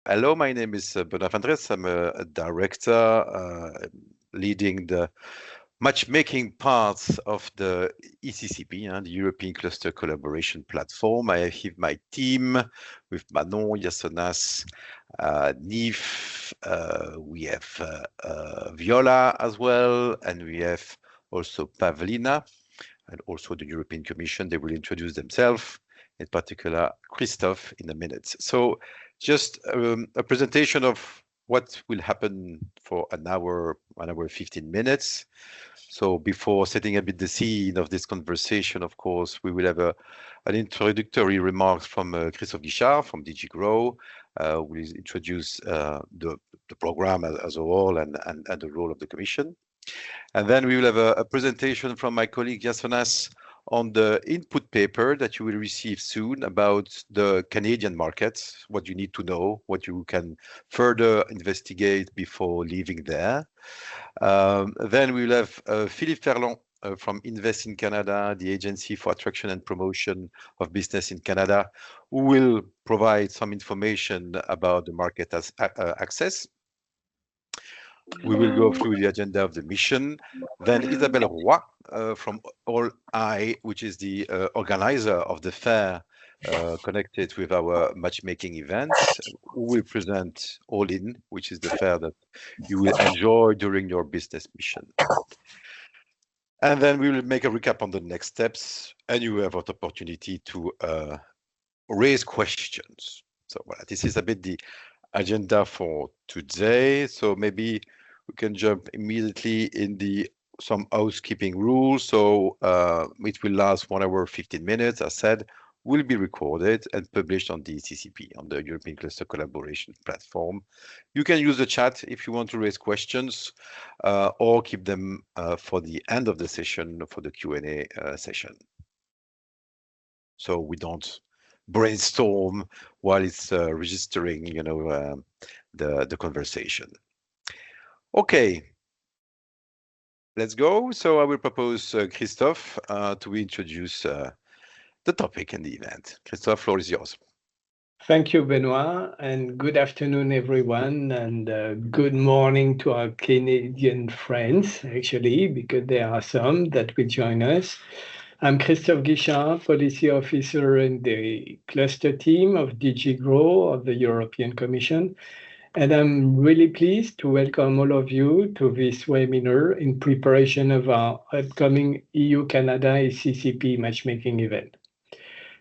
Hello, my name is Bernard Vandres. I'm a director leading the matchmaking parts of the ECCP, the European Cluster Collaboration Platform. I have my team with Manon, Yasonas, Nif, we have Viola as well, and we have also Pavlina, and also the European Commission. They will introduce themselves, in particular Christophe, in a minute. So just a presentation of what will happen for an hour 15 minutes. So before setting a bit the scene of this conversation, of course, we will have an introductory remarks from Christophe Guichard from DG Grow, who will introduce the program as a whole and the role of the Commission. And then we will have a presentation from my colleague Yasonas on the input paper that you will receive soon about the Canadian market, what you need to know, what you can further investigate before leaving there. Then we will have Philippe Ferland from Invest in Canada, the Agency for Attraction and Promotion of Business in Canada, who will provide some information about the market access. We will go through the agenda of the mission. Then Isabelle Roy from All I, which is the organizer of the fair connected with our matchmaking events, who will present All In, which is the fair that you will enjoy during your business mission. And then we will make a recap on the next steps, and you have an opportunity to raise questions. So this is a bit the agenda for today. So maybe we can jump immediately in some housekeeping rules. So it will last 1 hour 15 minutes, as said, will be recorded and published on the ECCP, on the European Cluster Collaboration Platform. You can use the chat if you want to raise questions or keep them for the end of the session for the Q&A session. So we don't brainstorm while it's registering, the conversation. Okay, let's go. So I will propose Christophe to introduce the topic and the event. Christophe, floor is yours. Thank you, Benoit, and good afternoon, everyone, and good morning to our Canadian friends, actually, because there are some that will join us. I'm Christophe Guichard, Policy Officer in the cluster team of DG Grow of the European Commission, and I'm really pleased to welcome all of you to this webinar in preparation of our upcoming EU-Canada ECCP matchmaking event.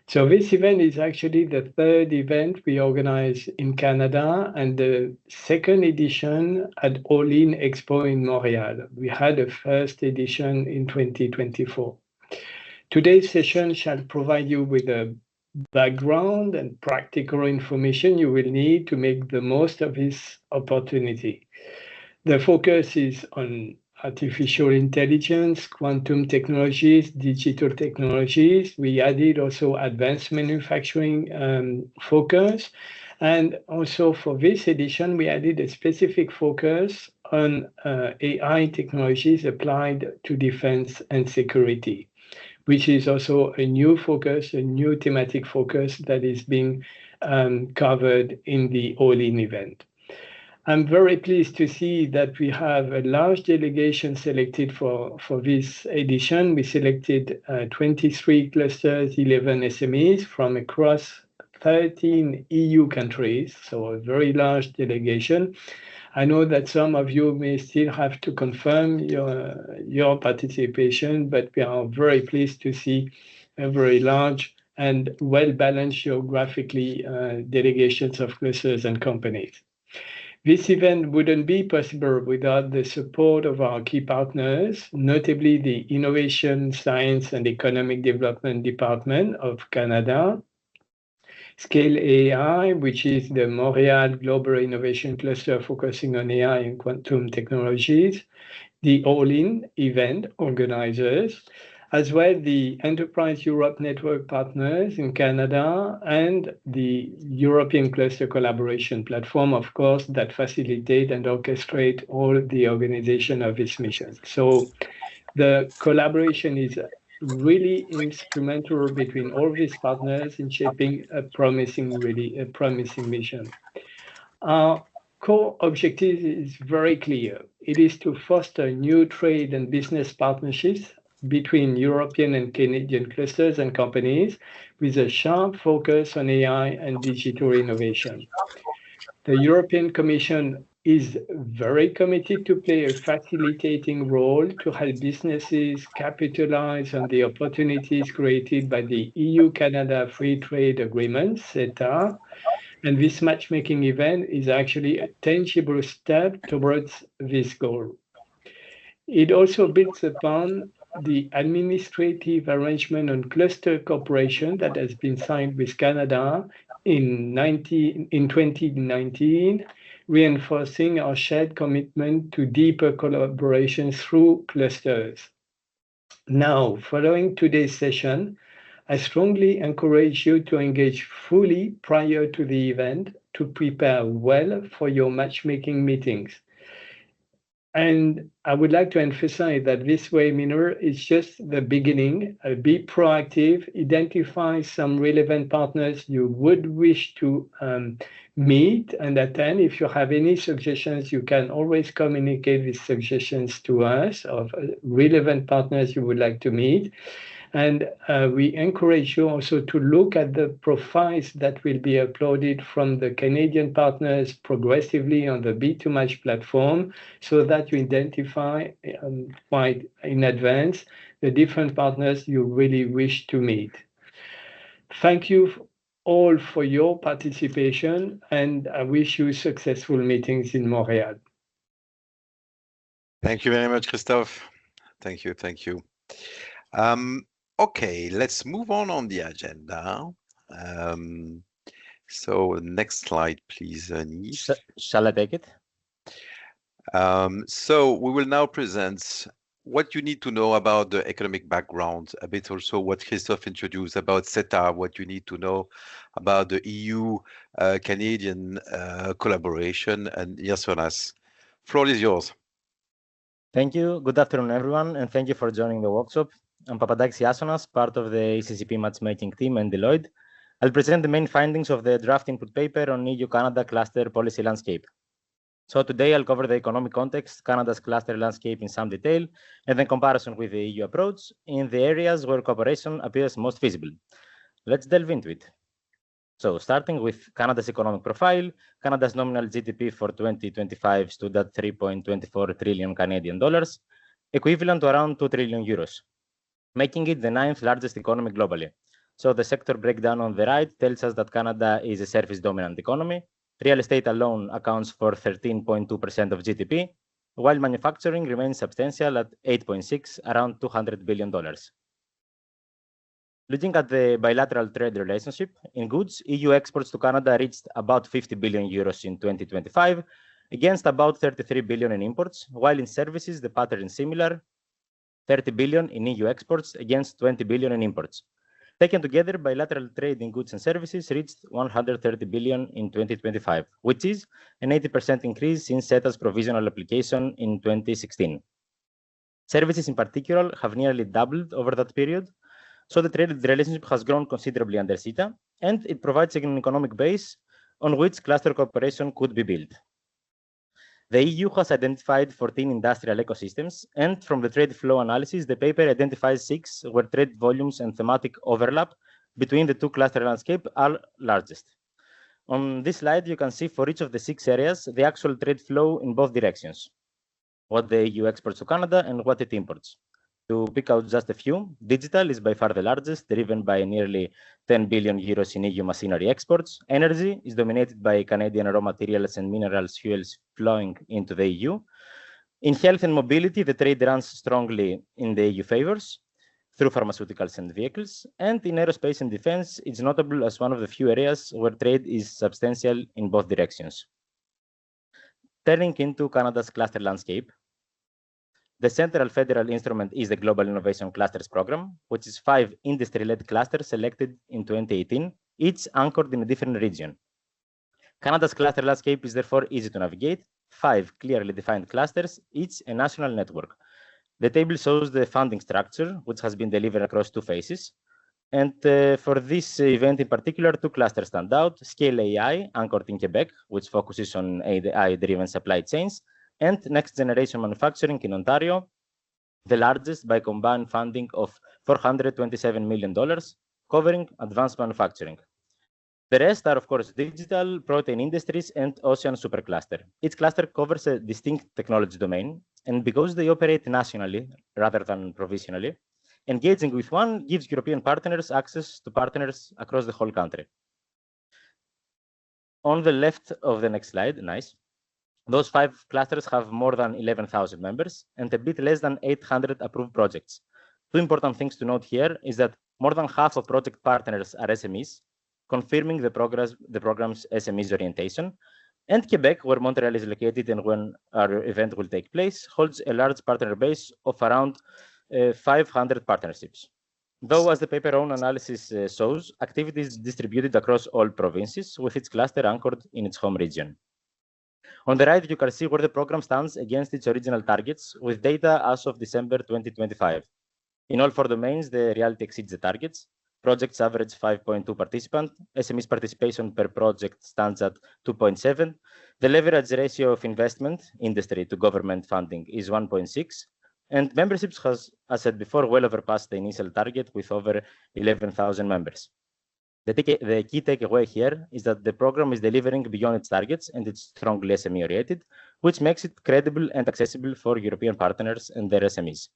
So this event is actually the third event we organize in Canada and the second edition at All In Expo in Montreal. We had a first edition in 2024. Today's session shall provide you with a background and practical information you will need to make the most of this opportunity. The focus is on artificial intelligence, quantum technologies, digital technologies. We added also advanced manufacturing focus. And also for this edition, we added a specific focus on AI technologies applied to defense and security, which is also a new focus, a new thematic focus that is being covered in the All In event. I'm very pleased to see that we have a large delegation selected for this edition. We selected 23 clusters, 11 SMEs from across 13 EU countries, so a very large delegation. I know that some of you may still have to confirm your participation, but we are very pleased to see a very large and well-balanced geographically delegations of clusters and companies. This event wouldn't be possible without the support of our key partners, notably the Innovation, Science and Economic Development Department of Canada, Scale AI, which is the Montreal Global Innovation Cluster focusing on AI and quantum technologies, the All In event organizers, as well the Enterprise Europe Network partners in Canada and the European Cluster Collaboration Platform, of course, that facilitate and orchestrate all the organization of this mission. So the collaboration is really instrumental between all these partners in shaping a promising mission. Our core objective is very clear. It is to foster new trade and business partnerships between European and Canadian clusters and companies with a sharp focus on AI and digital innovation. The European Commission is very committed to play a facilitating role to help businesses capitalize on the opportunities created by the EU-Canada Free Trade Agreement, CETA, and this matchmaking event is actually a tangible step towards this goal. It also builds upon the administrative arrangement on cluster cooperation that has been signed with Canada in 2019, reinforcing our shared commitment to deeper collaboration through clusters. Now, following today's session, I strongly encourage you to engage fully prior to the event to prepare well for your matchmaking meetings. And I would like to emphasize that this webinar is just the beginning. Be proactive, identify some relevant partners you would wish to meet and attend. If you have any suggestions, you can always communicate these suggestions to us of relevant partners you would like to meet. And we encourage you also to look at the profiles that will be uploaded from the Canadian partners progressively on the B2Match platform so that you identify quite in advance the different partners you really wish to meet. Thank you all for your participation, and I wish you successful meetings in Montreal. Thank you very much, Christophe. Thank you. Thank you. Okay, let's move on the agenda. So next slide, please, Nish. Shall I take it? So we will now present what you need to know about the economic background, a bit also what Christophe introduced about CETA, what you need to know about the EU-Canadian collaboration, and Yasonas. Floor is yours. Thank you. Good afternoon, everyone, and thank you for joining the workshop. I'm Papadakis Yasonas, part of the ECCP matchmaking team and Deloitte. I'll present the main findings of the draft input paper on EU-Canada cluster policy landscape. So today I'll cover the economic context, Canada's cluster landscape in some detail, and then comparison with the EU approach in the areas where cooperation appears most feasible. Let's delve into it. So starting with Canada's economic profile, Canada's nominal GDP for 2025 stood at 3.24 trillion Canadian dollars, equivalent to around 2 trillion euros, making it the 9th largest economy globally. So the sector breakdown on the right tells us that Canada is a service-dominant economy. Real estate alone accounts for 13.2% of GDP, while manufacturing remains substantial at 8.6, around $200 billion. Looking at the bilateral trade relationship, in goods, EU exports to Canada reached about 50 billion euros in 2025, against about 33 billion in imports, while in services the pattern is similar, 30 billion in EU exports against 20 billion in imports. Taken together, bilateral trade in goods and services reached 130 billion in 2025, which is an 80% increase since CETA's provisional application in 2016. Services in particular have nearly doubled over that period, so the trade relationship has grown considerably under CETA, and it provides an economic base on which cluster cooperation could be built. The EU has identified 14 industrial ecosystems, and from the trade flow analysis, the paper identifies 6 where trade volumes and thematic overlap between the two cluster landscapes are largest. On this slide, you can see for each of the 6 areas, the actual trade flow in both directions, what the EU exports to Canada and what it imports. To pick out just a few, digital is by far the largest, driven by nearly 10 billion euros in EU machinery exports. Energy is dominated by Canadian raw materials and minerals fuels flowing into the EU. In health and mobility, the trade runs strongly in the EU favors through pharmaceuticals and vehicles. And in aerospace and defense, it's notable as one of the few areas where trade is substantial in both directions. Turning into Canada's cluster landscape, the central federal instrument is the Global Innovation Clusters Program, which is 5 industry-led clusters selected in 2018, each anchored in a different region. Canada's cluster landscape is therefore easy to navigate, 5 clearly defined clusters, each a national network. The table shows the funding structure, which has been delivered across 2 phases, And for this event in particular, two clusters stand out: Scale AI, anchored in Quebec, which focuses on AI-driven supply chains, and Next Generation Manufacturing in Ontario, the largest by combined funding of $427 million, covering advanced manufacturing. The rest are, of course, digital, protein industries, and ocean supercluster. Each cluster covers a distinct technology domain, and because they operate nationally rather than provisionally, engaging with one gives European partners access to partners across the whole country. On the left of the next slide, nice. Those 5 clusters have more than 11,000 members and a bit less than 800 approved projects. Two important things to note here is that more than half of project partners are SMEs, confirming the program's SMEs orientation. And Quebec, where Montreal is located and when our event will take place, holds a large partner base of around 500 partnerships. Though, as the paper own analysis shows, activity is distributed across all provinces, with each cluster anchored in its home region. On the right, you can see where the program stands against its original targets, with data as of December 2025. In all 4 domains, the reality exceeds the targets. Projects average 5.2 participants. SMEs participation per project stands at 2.7. The leverage ratio of investment, industry to government funding, is 1.6. And memberships has, as said before, well overpassed the initial target with over 11,000 members. The key takeaway here is that the program is delivering beyond its targets and it's strongly SME-oriented, which makes it credible and accessible for European partners and their SMEs.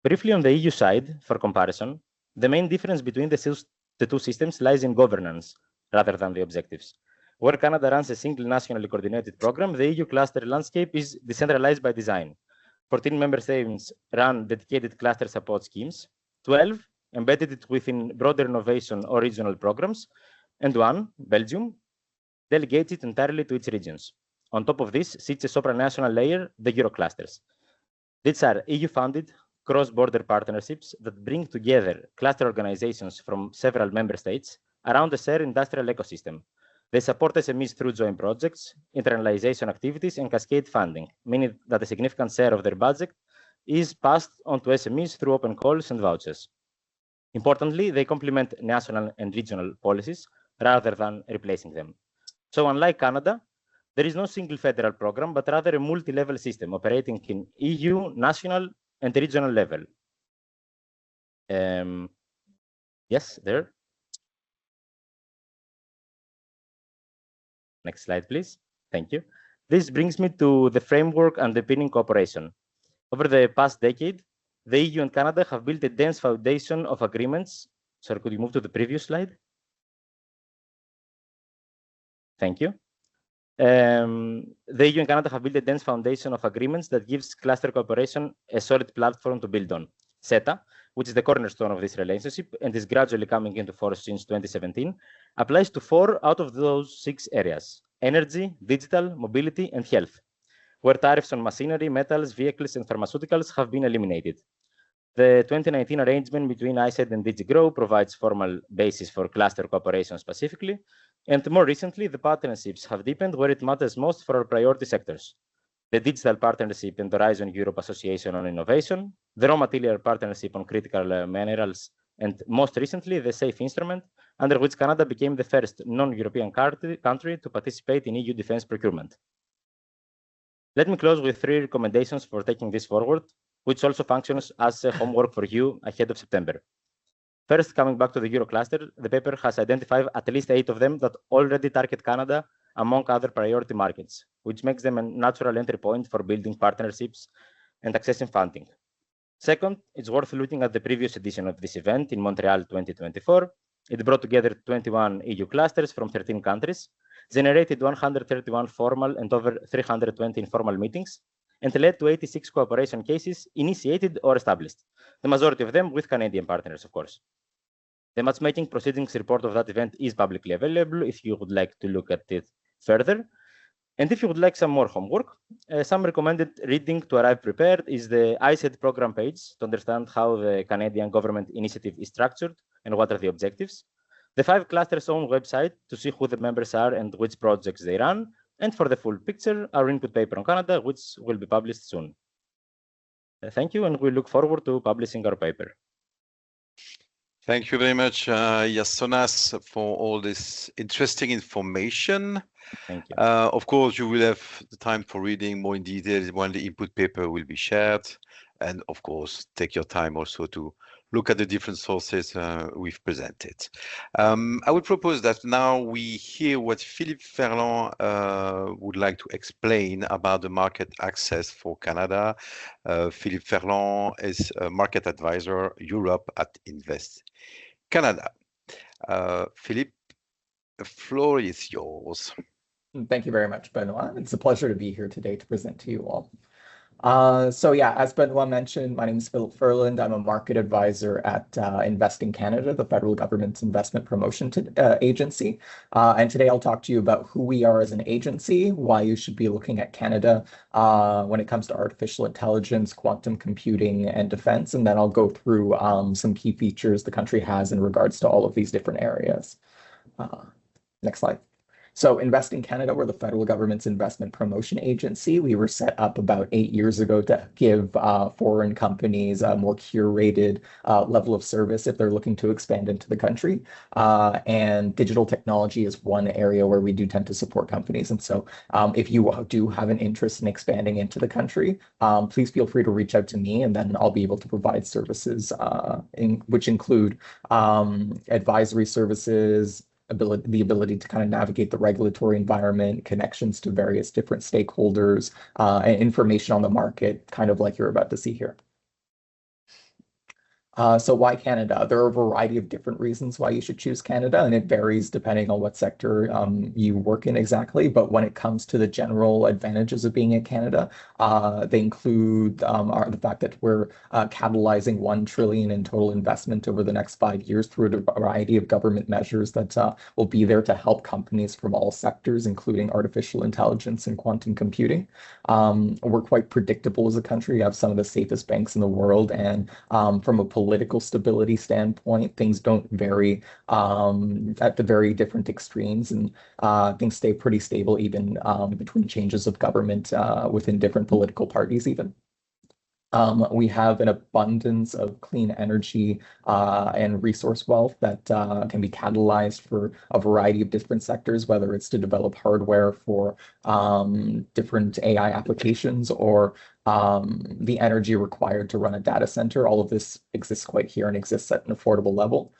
Briefly on the EU side, for comparison, the main difference between the two systems lies in governance rather than the objectives. Where Canada runs a single nationally coordinated program, the EU cluster landscape is decentralized by design. 14 member states run dedicated cluster support schemes, 12 embedded it within broader innovation or regional programs, and 1, Belgium, delegates it entirely to its regions. On top of this sits a supranational layer, the Euroclusters. These are EU-funded cross-border partnerships that bring together cluster organizations from several member states around a shared industrial ecosystem. They support SMEs through joint projects, internalization activities, and cascade funding, meaning that a significant share of their budget is passed on to SMEs through open calls and vouchers. Importantly, they complement national and regional policies rather than replacing them. So unlike Canada, there is no single federal program, but rather a multi-level system operating in EU, national, and regional level. Yes, there. Next slide, please. Thank you. This brings me to the framework underpinning cooperation. Over the past decade, the EU and Canada have built a dense foundation of agreements. Sorry, could you move to the previous slide? Thank you. The EU and Canada have built a dense foundation of agreements that gives cluster cooperation a solid platform to build on. CETA, which is the cornerstone of this relationship and is gradually coming into force since 2017, applies to 4 out of those 6 areas: energy, digital, mobility, and health, where tariffs on machinery, metals, vehicles, and pharmaceuticals have been eliminated. The 2019 arrangement between ISED and DigiGrow provides formal basis for cluster cooperation specifically, and more recently, the partnerships have deepened where it matters most for our priority sectors: the Digital Partnership and Horizon Europe Association on Innovation, the Raw Material Partnership on Critical Minerals, and most recently, the SAFE instrument, under which Canada became the first non-European country to participate in EU defense procurement. Let me close with 3 recommendations for taking this forward, which also functions as a homework for you ahead of September. First, coming back to the Eurocluster, the paper has identified at least 8 of them that already target Canada among other priority markets, which makes them a natural entry point for building partnerships and accessing funding. Second, it's worth looking at the previous edition of this event in Montreal 2024. It brought together 21 EU clusters from 13 countries, generated 131 formal and over 320 informal meetings, and led to 86 cooperation cases initiated or established, the majority of them with Canadian partners, of course. The matchmaking proceedings report of that event is publicly available if you would like to look at it further. And if you would like some more homework, some recommended reading to arrive prepared is the ISED program page to understand how the Canadian government initiative is structured and what are the objectives. The 5 clusters' own website to see who the members are and which projects they run. And for the full picture, our input paper on Canada, which will be published soon. Thank you, and we look forward to publishing our paper. Thank you very much, Yasonas, for all this interesting information. Thank you. Of course, you will have the time for reading more in detail when the input paper will be shared. And of course, take your time also to look at the different sources we've presented. I would propose that now we hear what Philippe Ferland would like to explain about the market access for Canada. Philippe Ferland is a market advisor Europe at Invest Canada. Philippe, the floor is yours. Thank you very much, Benoit. It's a pleasure to be here today to present to you all. So yeah, as Benoit mentioned, my name is Philip Ferland. I'm a market advisor at Invest in Canada, the federal government's investment promotion agency. And today I'll talk to you about who we are as an agency, why you should be looking at Canada when it comes to artificial intelligence, quantum computing, and defense. And then I'll go through some key features the country has in regards to all of these different areas. Next slide. So Invest in Canada, we're the federal government's investment promotion agency. We were set up about 8 years ago to give foreign companies a more curated level of service if they're looking to expand into the country. And digital technology is one area where we do tend to support companies. And so if you do have an interest in expanding into the country, please feel free to reach out to me, and then I'll be able to provide services which include advisory services, the ability to kind of navigate the regulatory environment, connections to various different stakeholders, and information on the market, kind of like you're about to see here. So why Canada? There are a variety of different reasons why you should choose Canada, and it varies depending on what sector you work in exactly. But when it comes to the general advantages of being in Canada, they include the fact that we're catalyzing $1 trillion in total investment over the next 5 years through a variety of government measures that will be there to help companies from all sectors, including artificial intelligence and quantum computing. We're quite predictable as a country. We have some of the safest banks in the world, and from a political stability standpoint, things don't vary at the very different extremes, and things stay pretty stable even between changes of government within different political parties even. We have an abundance of clean energy and resource wealth that can be catalyzed for a variety of different sectors, whether it's to develop hardware for different AI applications or the energy required to run a data center. All of this exists quite here and exists at an affordable level.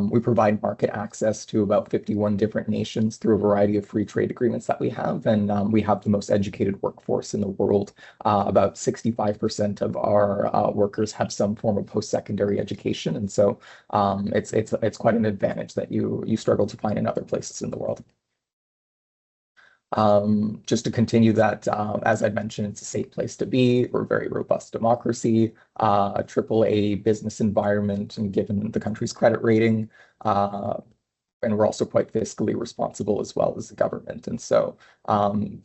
We provide market access to about 51 different nations through a variety of free trade agreements that we have, and we have the most educated workforce in the world. About 65% of our workers have some form of post-secondary education, and so it's quite an advantage that you struggle to find in other places in the world. Just to continue that, as I mentioned, it's a safe place to be. We're a very robust democracy, a AAA business environment, and given the country's credit rating, and we're also quite fiscally responsible as well as the government. And so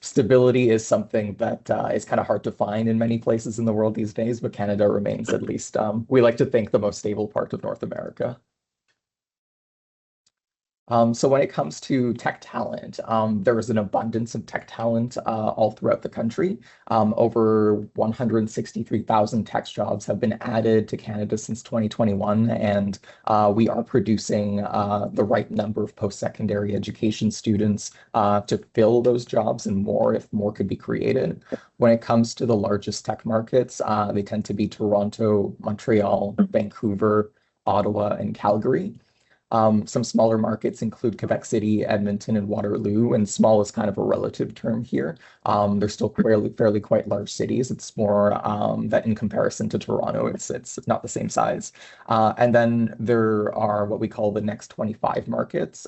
stability is something that is kind of hard to find in many places in the world these days, but Canada remains at least, we like to think, the most stable part of North America. So when it comes to tech talent, there is an abundance of tech talent all throughout the country. Over 163,000 tech jobs have been added to Canada since 2021, and we are producing the right number of post-secondary education students to fill those jobs and more, if more could be created. When it comes to the largest tech markets, they tend to be Toronto, Montreal, Vancouver, Ottawa, and Calgary. Some smaller markets include Quebec City, Edmonton, and Waterloo, and small is kind of a relative term here. They're still fairly quite large cities. It's more that in comparison to Toronto, it's not the same size. And then there are what we call the next 25 markets.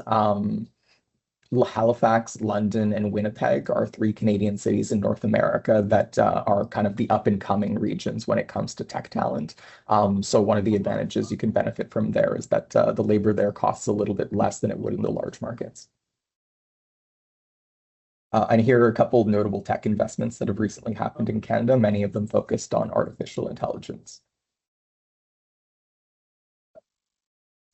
Halifax, London, and Winnipeg are 3 Canadian cities in North America that are kind of the up-and-coming regions when it comes to tech talent. So one of the advantages you can benefit from there is that the labor there costs a little bit less than it would in the large markets. And here are a couple of notable tech investments that have recently happened in Canada, many of them focused on artificial intelligence.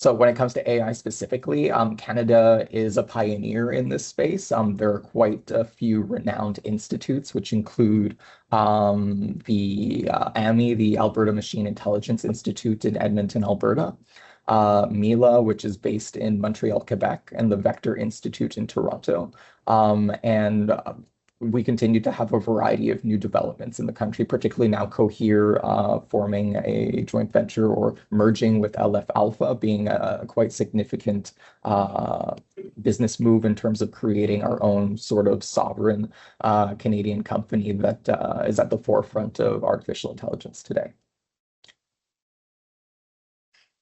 So when it comes to AI specifically, Canada is a pioneer in this space. There are quite a few renowned institutes, which include the AMI, the Alberta Machine Intelligence Institute in Edmonton, Alberta. Mila, which is based in Montreal, Quebec, and the Vector Institute in Toronto. We continue to have a variety of new developments in the country, particularly now Cohere forming a joint venture or merging with LF Alpha, being a quite significant business move in terms of creating our own sort of sovereign Canadian company that is at the forefront of artificial intelligence today.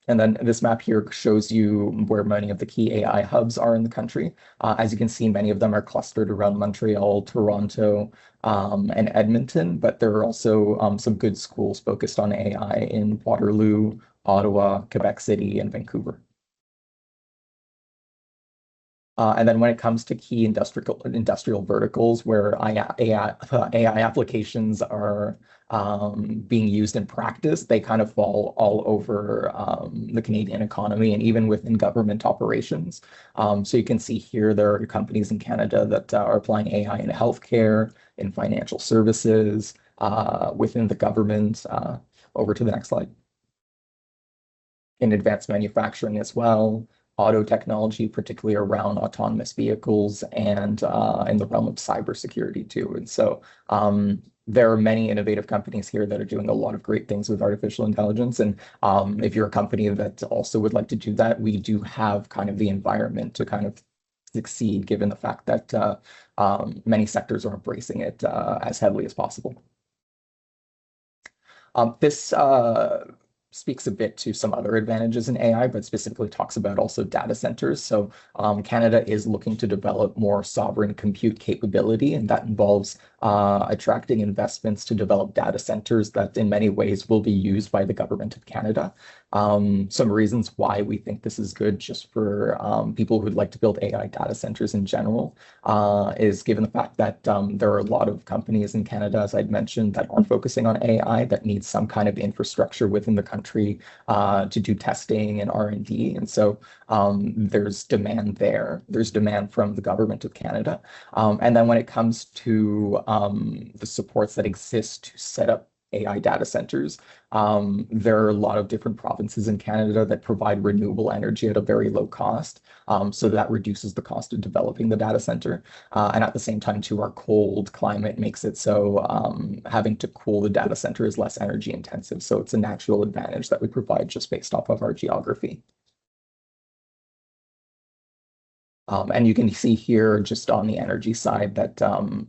And then this map here shows you where many of the key AI hubs are in the country. As you can see, many of them are clustered around Montreal, Toronto, and Edmonton, but there are also some good schools focused on AI in Waterloo, Ottawa, Quebec City, and Vancouver. And then when it comes to key industrial verticals where AI applications are being used in practice, they kind of fall all over the Canadian economy and even within government operations. So you can see here there are companies in Canada that are applying AI in healthcare, in financial services, within the government. Over to the next slide. In advanced manufacturing as well. Auto technology, particularly around autonomous vehicles, and in the realm of cybersecurity too. And so there are many innovative companies here that are doing a lot of great things with artificial intelligence. And if you're a company that also would like to do that, we do have kind of the environment to kind of succeed, given the fact that many sectors are embracing it as heavily as possible. This speaks a bit to some other advantages in AI, but specifically talks about also data centers. So Canada is looking to develop more sovereign compute capability, and that involves attracting investments to develop data centers that in many ways will be used by the government of Canada. Some reasons why we think this is good just for people who'd like to build AI data centers in general is given the fact that there are a lot of companies in Canada, as I'd mentioned, that are focusing on AI that need some kind of infrastructure within the country to do testing and R&D. And so there's demand there. There's demand from the government of Canada. And then when it comes to the supports that exist to set up AI data centers, there are a lot of different provinces in Canada that provide renewable energy at a very low cost. So that reduces the cost of developing the data center. And at the same time, too, our cold climate makes it so having to cool the data center is less energy intensive. So it's a natural advantage that we provide just based off of our geography. And you can see here just on the energy side that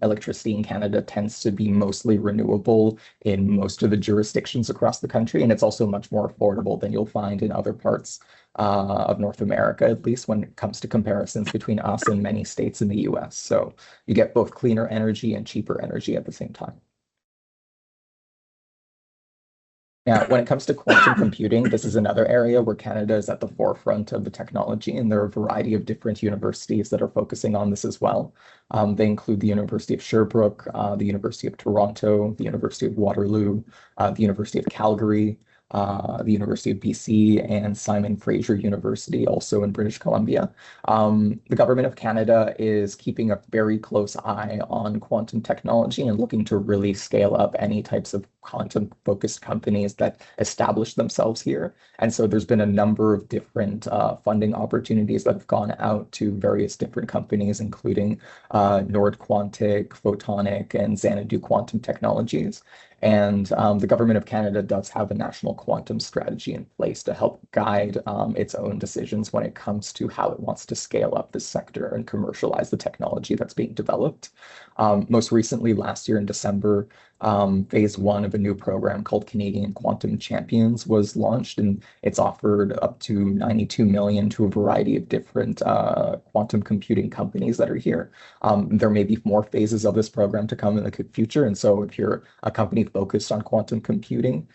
electricity in Canada tends to be mostly renewable in most of the jurisdictions across the country. And it's also much more affordable than you'll find in other parts of North America, at least when it comes to comparisons between us and many states in the US. So you get both cleaner energy and cheaper energy at the same time. Now, when it comes to quantum computing, this is another area where Canada is at the forefront of the technology, and there are a variety of different universities that are focusing on this as well. They include the University of Sherbrooke, the University of Toronto, the University of Waterloo, the University of Calgary, the University of BC, and Simon Fraser University, also in British Columbia. The government of Canada is keeping a very close eye on quantum technology and looking to really scale up any types of quantum-focused companies that establish themselves here. And so there's been a number of different funding opportunities that have gone out to various different companies, including Nord Quantic, Photonic, and Xanadu Quantum Technologies. And the government of Canada does have a national quantum strategy in place to help guide its own decisions when it comes to how it wants to scale up this sector and commercialize the technology that's being developed. Most recently, last year in December, phase one of a new program called Canadian Quantum Champions was launched, and it's offered up to 92 million to a variety of different quantum computing companies that are here. There may be more phases of this program to come in the future, and so if you're a company focused on quantum computing,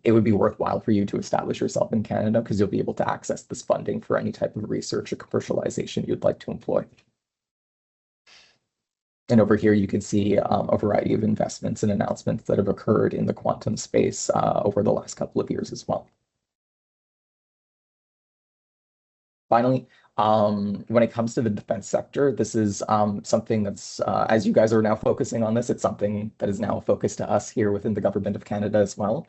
it would be worthwhile for you to establish yourself in Canada because you'll be able to access this funding for any type of research or commercialization you'd like to employ. And over here, you can see a variety of investments and announcements that have occurred in the quantum space over the last couple of years as well. Finally, When it comes to the defense sector, this is something that's, as you guys are now focusing on this, it's something that is now a focus to us here within the Government of Canada as well.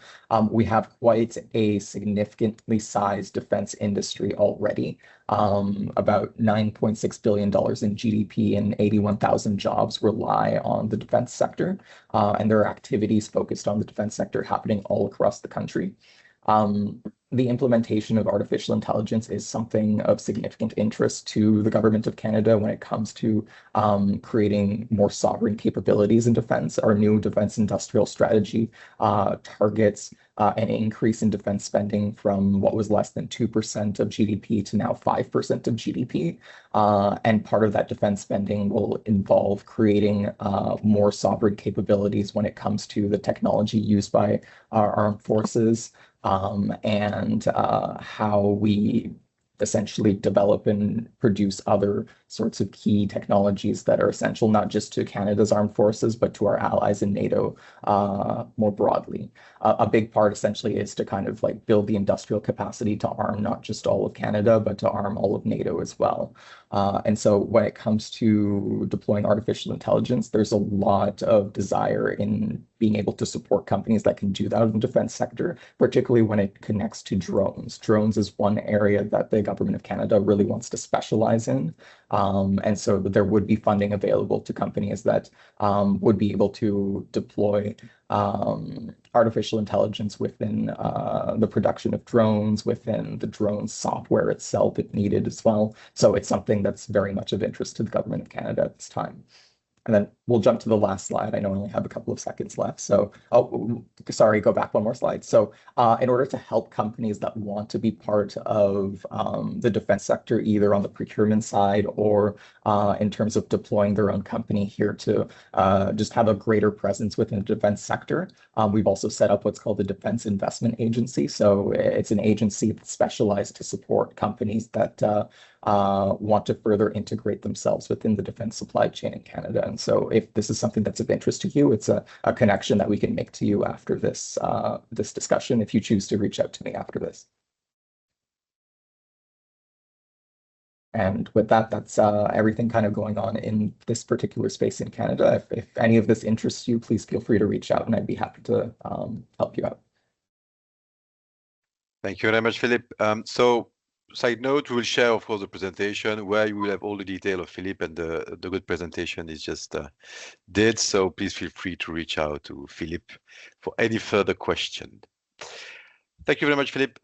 We have quite a significantly sized defense industry already. About $9.6 billion in GDP and 81,000 jobs rely on the defense sector. And there are activities focused on the defense sector happening all across the country. The implementation of artificial intelligence is something of significant interest to the Government of Canada when it comes to creating more sovereign capabilities in defense. Our new defense industrial strategy targets an increase in defense spending from what was less than 2% of GDP to now 5% of GDP. And part of that defense spending will involve creating more sovereign capabilities when it comes to the technology used by our armed forces, and how we essentially develop and produce other sorts of key technologies that are essential not just to Canada's armed forces, but to our allies in NATO more broadly. A big part essentially is to kind of like build the industrial capacity to arm not just all of Canada, but to arm all of NATO as well. And so when it comes to deploying artificial intelligence, there's a lot of desire in being able to support companies that can do that in the defense sector, particularly when it connects to drones. Drones is one area that the Government of Canada really wants to specialize in. And so there would be funding available to companies that would be able to deploy artificial intelligence within the production of drones, within the drone software itself if needed as well. So it's something that's very much of interest to the Government of Canada at this time. And then we'll jump to the last slide. I know I only have a couple of seconds left. So, oh, sorry, go back one more slide. So in order to help companies that want to be part of the defense sector, either on the procurement side or in terms of deploying their own company here to just have a greater presence within the defense sector, we've also set up what's called the Defense Investment Agency. So it's an agency that's specialized to support companies that want to further integrate themselves within the defense supply chain in Canada. And so if this is something that's of interest to you, it's a connection that we can make to you after this, this discussion, if you choose to reach out to me after this. And with that, that's everything kind of going on in this particular space in Canada. If any of this interests you, please feel free to reach out and I'd be happy to help you out. Thank you very much, Philippe. So side note, we will share, of course, the presentation where you will have all the detail of Philippe, and the good presentation is just did. So please feel free to reach out to Philippe for any further question. Thank you very much, Philippe.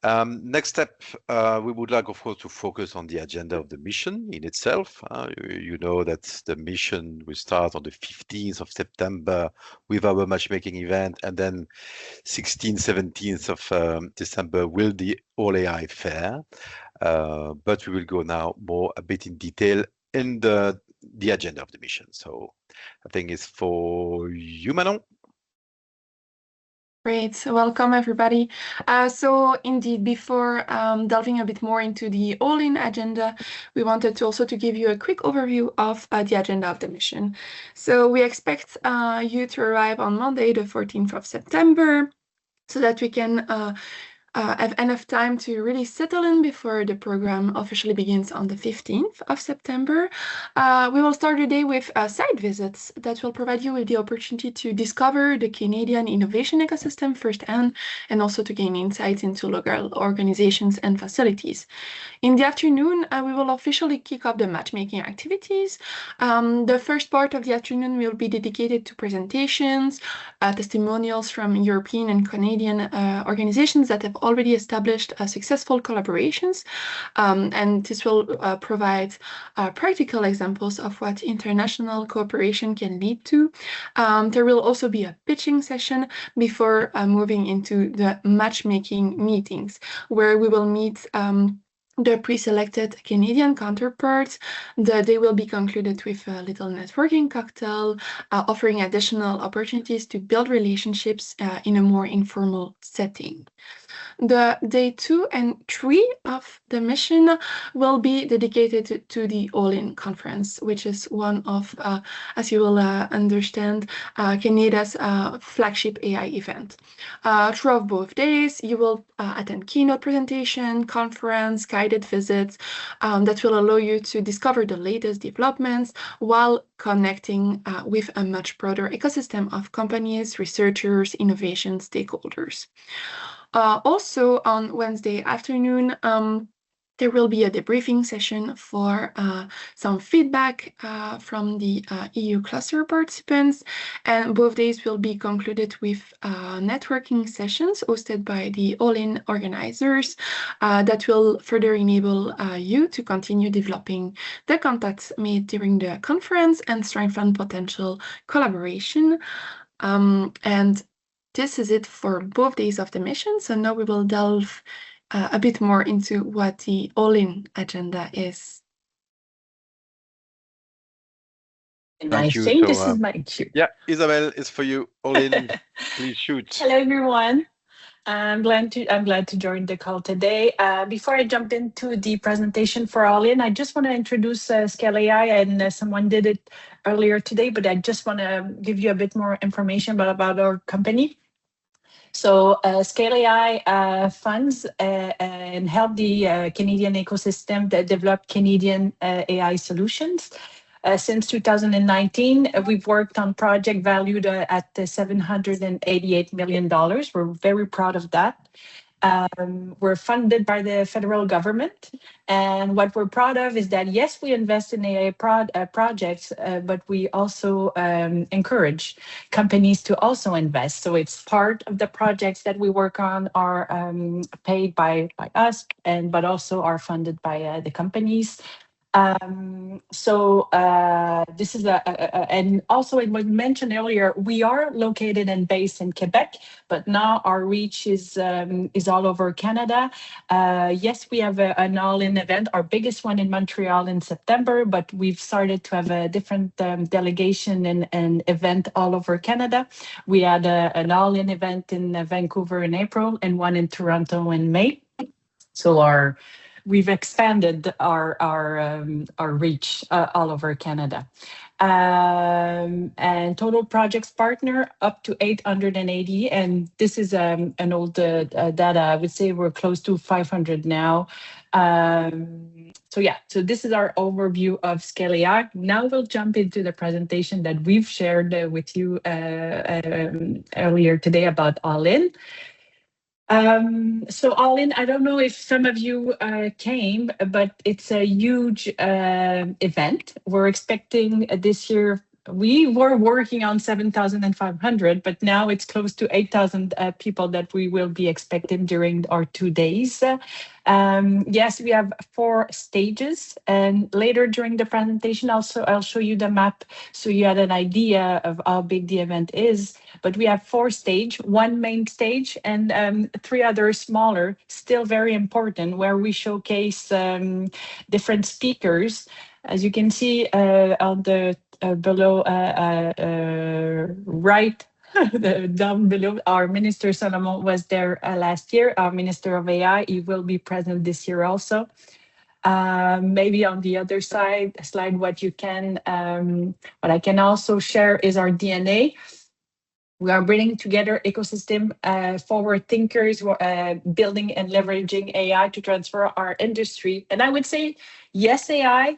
Next step, we would like, of course, to focus on the agenda of the mission in itself. You know that the mission will start on the 15th of September with our matchmaking event, and then 16th, 17th of December will the All AI Fair. But we will go now more a bit in detail in the agenda of the mission. So I think it's for you, Manon. Great. So welcome, everybody. So indeed, before delving a bit more into the all-in agenda, we wanted to also to give you a quick overview of the agenda of the mission. So we expect you to arrive on Monday, the 14th of September, so that we can have enough time to really settle in before the program officially begins on the 15th of September. We will start the day with site visits that will provide you with the opportunity to discover the Canadian innovation ecosystem firsthand, and also to gain insights into local organizations and facilities. In the afternoon, we will officially kick off the matchmaking activities. The first part of the afternoon will be dedicated to presentations, testimonials from European and Canadian organizations that have already established successful collaborations, and this will provide practical examples of what international cooperation can lead to. There will also be a pitching session before moving into the matchmaking meetings, where we will meet the pre-selected Canadian counterparts. The day will be concluded with a little networking cocktail, offering additional opportunities to build relationships in a more informal setting. The day 2 and 3 of the mission will be dedicated to the All-In Conference, which is one of, as you will understand, Canada's flagship AI event. Throughout both days, you will attend keynote presentation, conference, guided guided visits that will allow you to discover the latest developments while connecting with a much broader ecosystem of companies, researchers, innovation stakeholders. Also on Wednesday afternoon, there will be a debriefing session for some feedback from the EU cluster participants, and both days will be concluded with networking sessions hosted by the All-In organizers that will further enable you to continue developing the contacts made during the conference and strengthen potential collaboration. And this is it for both days of the mission. So now we will delve a bit more into what the All-In agenda is. And I think this is my cue. Yeah, Isabel, is for you. All-In, please shoot. Hello, everyone. I'm glad to join the call today. Before I jump into the presentation for All-In, I just want to introduce Scale AI, and someone did it earlier today, but I just want to give you a bit more information about our company. So Scale AI funds and help the Canadian ecosystem that develop Canadian AI solutions. Since 2019, we've worked on project valued at $788 million. We're very proud of that. We're funded by the federal government. And what we're proud of is that, yes, we invest in AI projects, but we also encourage companies to also invest. So it's part of the projects that we work on are paid by us, but also are funded by the companies. This is and also it was mentioned earlier, we are located and based in Quebec, but now our reach is all over Canada. Yes, we have an All-In event, our biggest one in Montreal in September, but we've started to have a different delegation and event all over Canada. We had an All-In event in Vancouver in April and one in Toronto in May. So we've expanded our reach all over Canada. And total projects partner up to 880. And this is an old data. I would say we're close to 500 now. So this is our overview of Scale AI. Now we'll jump into the presentation that we've shared with you earlier today about All-In. So All-In, I don't know if some of you came, but it's a huge event. We're expecting this year, we were working on 7,500, but now it's close to 8,000 people that we will be expecting during our 2 days. Yes, we have 4 stages, and later during the presentation, also I'll show you the map so you had an idea of how big the event is. But we have 4 stages, 1 main stage and 3 other smaller, still very important, where we showcase different speakers. As you can see on the below right, down below, our Minister Solomon was there last year, our Minister of AI. He will be present this year also. Maybe on the other slide, what I can also share is our DNA. We are bringing together ecosystem forward thinkers, building and leveraging AI to transfer our industry. And I would say, yes, AI,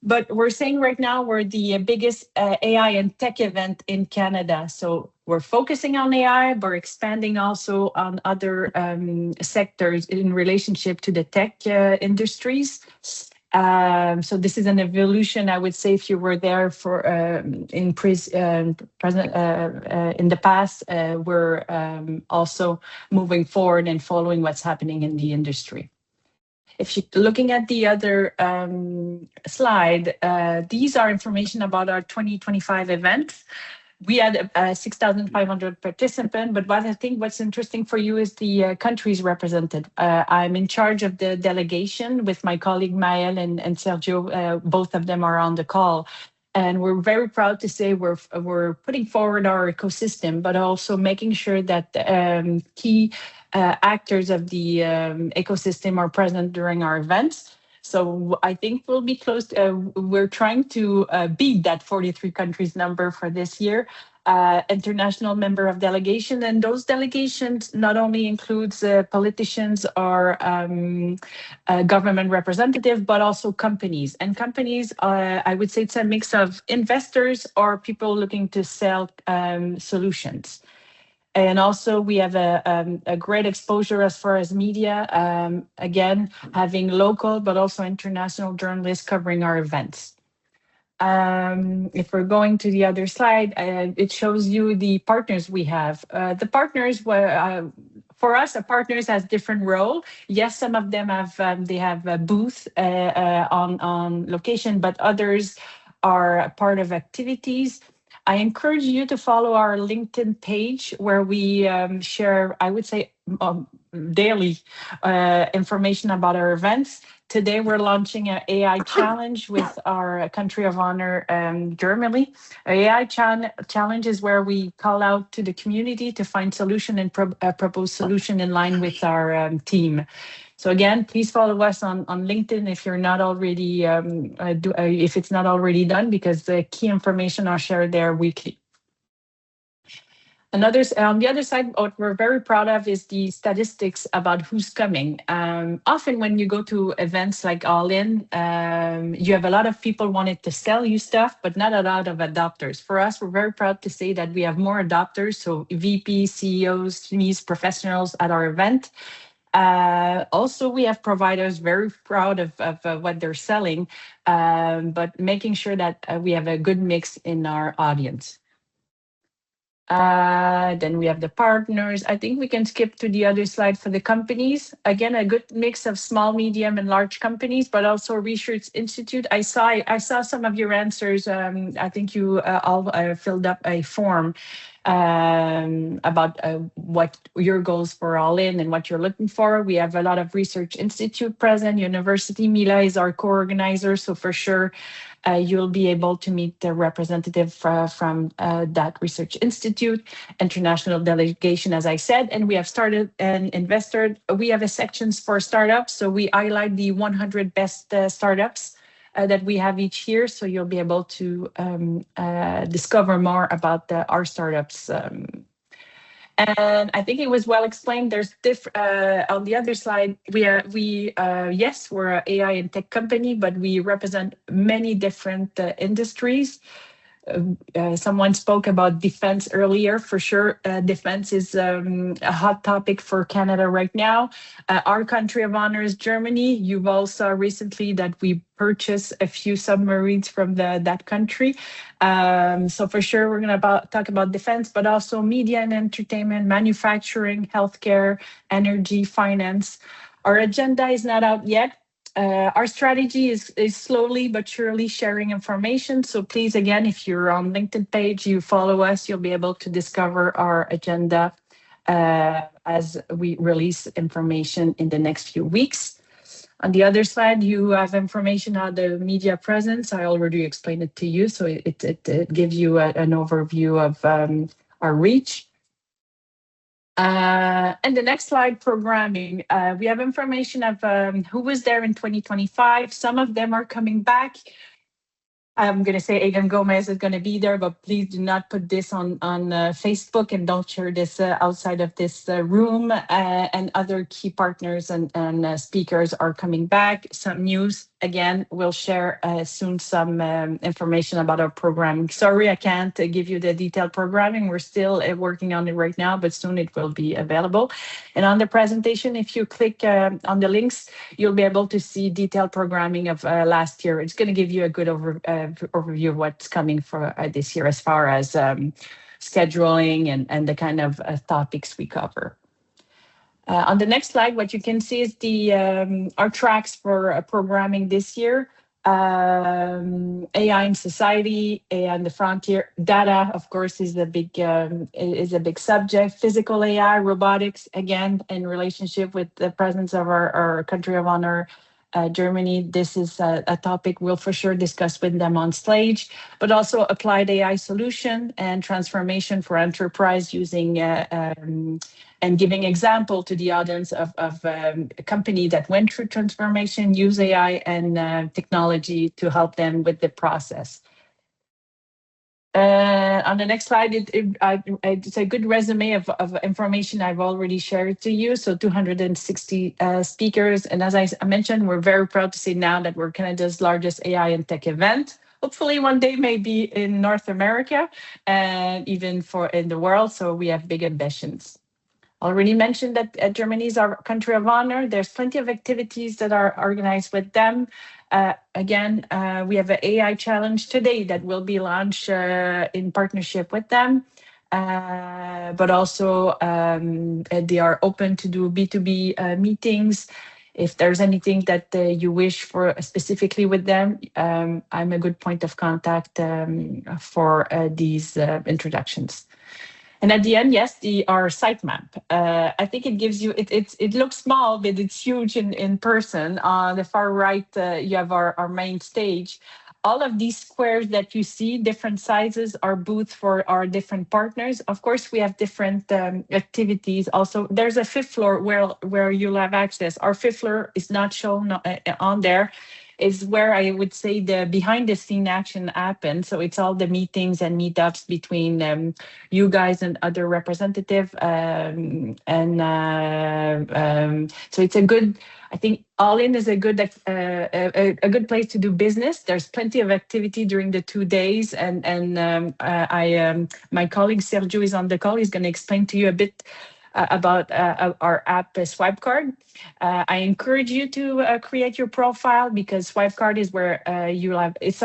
but we're saying right now we're the biggest AI and tech event in Canada. So we're focusing on AI, but we're expanding also on other sectors in relationship to the tech industries. So this is an evolution, I would say, if you were there for in the past, we're also moving forward and following what's happening in the industry. If you're looking at the other slide, these are information about our 2025 events. We had 6,500 participants, but what I think what's interesting for you is the countries represented. I'm in charge of the delegation with my colleague Maël and Sergio. Both of them are on the call. And we're very proud to say we're putting forward our ecosystem, but also making sure that key actors of the ecosystem are present during our events. So I think we'll be close. We're trying to beat that 43 countries number for this year. international member of delegation, and those delegations not only includes politicians or government representative, but also companies. And companies, I would say it's a mix of investors or people looking to sell solutions. And also we have a great exposure as far as media, again, having local but also international journalists covering our events. If we're going to the other slide, it shows you the partners we have. The partners were, for us, the partners has different role. Yes, some of them have they have a booth on location, but others are part of activities. I encourage you to follow our LinkedIn page where we share, I would say, daily information about our events. Today, we're launching an AI challenge with our country of honor, Germany. AI challenge is where we call out to the community to find solution and propose solution in line with our team. So again, please follow us on LinkedIn if you're not already, if it's not already done, because the key information are shared there weekly. On the other side, what we're very proud of is the statistics about who's coming. Often when you go to events like All In, you have a lot of people wanting to sell you stuff, but not a lot of adopters. For us, we're very proud to say that we have more adopters, so VP, CEOs, SMEs, professionals at our event. Also, we have providers very proud of what they're selling, but making sure that we have a good mix in our audience. Then we have the partners. I think we can skip to the other slide for the companies. Again, a good mix of small, medium, and large companies, but also research institute. I saw some of your answers. I think you all filled up a form about what your goals for All In and what you're looking for. We have a lot of research institute present. University Mila is our co-organizer, so for sure you'll be able to meet the representative from that research institute, international delegation, as I said, and we have started an investor. We have a sections for startups, so we highlight the 100 best startups that we have each year, so you'll be able to discover more about our startups. And I think it was well explained. There's on the other slide, yes, we're an AI and tech company, but we represent many different industries. Someone spoke about defense earlier. For sure, defense is a hot topic for Canada right now. Our country of honor is Germany. You've all saw recently that we purchased a few submarines from that country. So for sure, we're going to talk about defense, but also media and entertainment, manufacturing, healthcare, energy, finance. Our agenda is not out yet. Our strategy is slowly but surely sharing information. So please, again, if you're on LinkedIn page, you follow us, you'll be able to discover our agenda as we release information in the next few weeks. On the other side, you have information on the media presence. I already explained it to you, so it gives you an overview of our reach. And the next slide, programming. We have information of who was there in 2025. Some of them are coming back. I'm going to say Aidan Gomez is going to be there, but please do not put this on Facebook and don't share this outside of this room. And other key partners and speakers are coming back. Some news. Again, we'll share soon some information about our programming. Sorry, I can't give you the detailed programming. We're still working on it right now, but soon it will be available. And on the presentation, if you click on the links, you'll be able to see detailed programming of last year. It's going to give you a good overview of what's coming for this year as far as scheduling and the kind of topics we cover. On the next slide, what you can see is our tracks for programming this year. AI in society, AI on the frontier. Data, of course, is a big subject. Physical AI, robotics, again, in relationship with the presence of our country of honor, Germany. This is a topic we'll for sure discuss with them on stage, but also applied AI solution and transformation for enterprise using and giving example to the audience of a company that went through transformation, use AI and technology to help them with the process. On the next slide, it's a good resume of information I've already shared to you. So 260 speakers. And as I mentioned, we're very proud to say now that we're Canada's largest AI and tech event. Hopefully one day maybe in North America and even in the world. So we have big ambitions. Already mentioned that Germany is our country of honor. There's plenty of activities that are organized with them. Again, we have an AI challenge today that will be launched in partnership with them. But also they are open to do B2B meetings. If there's anything that you wish for specifically with them, I'm a good point of contact for these introductions. And at the end, yes, our sitemap. I think it gives you, it looks small, but it's huge in person. On the far right, you have our main stage. All of these squares that you see, different sizes, are booths for our different partners. Of course, we have different activities. Also, there's a fifth floor where you'll have access. Our fifth floor is not shown on there. Is where I would say the behind the scene action happens. So it's all the meetings and meetups between you guys and other representative. So it's a good, I think All In is a good place to do business. There's plenty of activity during the 2 days. My colleague Sergio is on the call. He's going to explain to you a bit about our app Swipe Card. I encourage you to create your profile, because Swipe Card is where you'll have, it's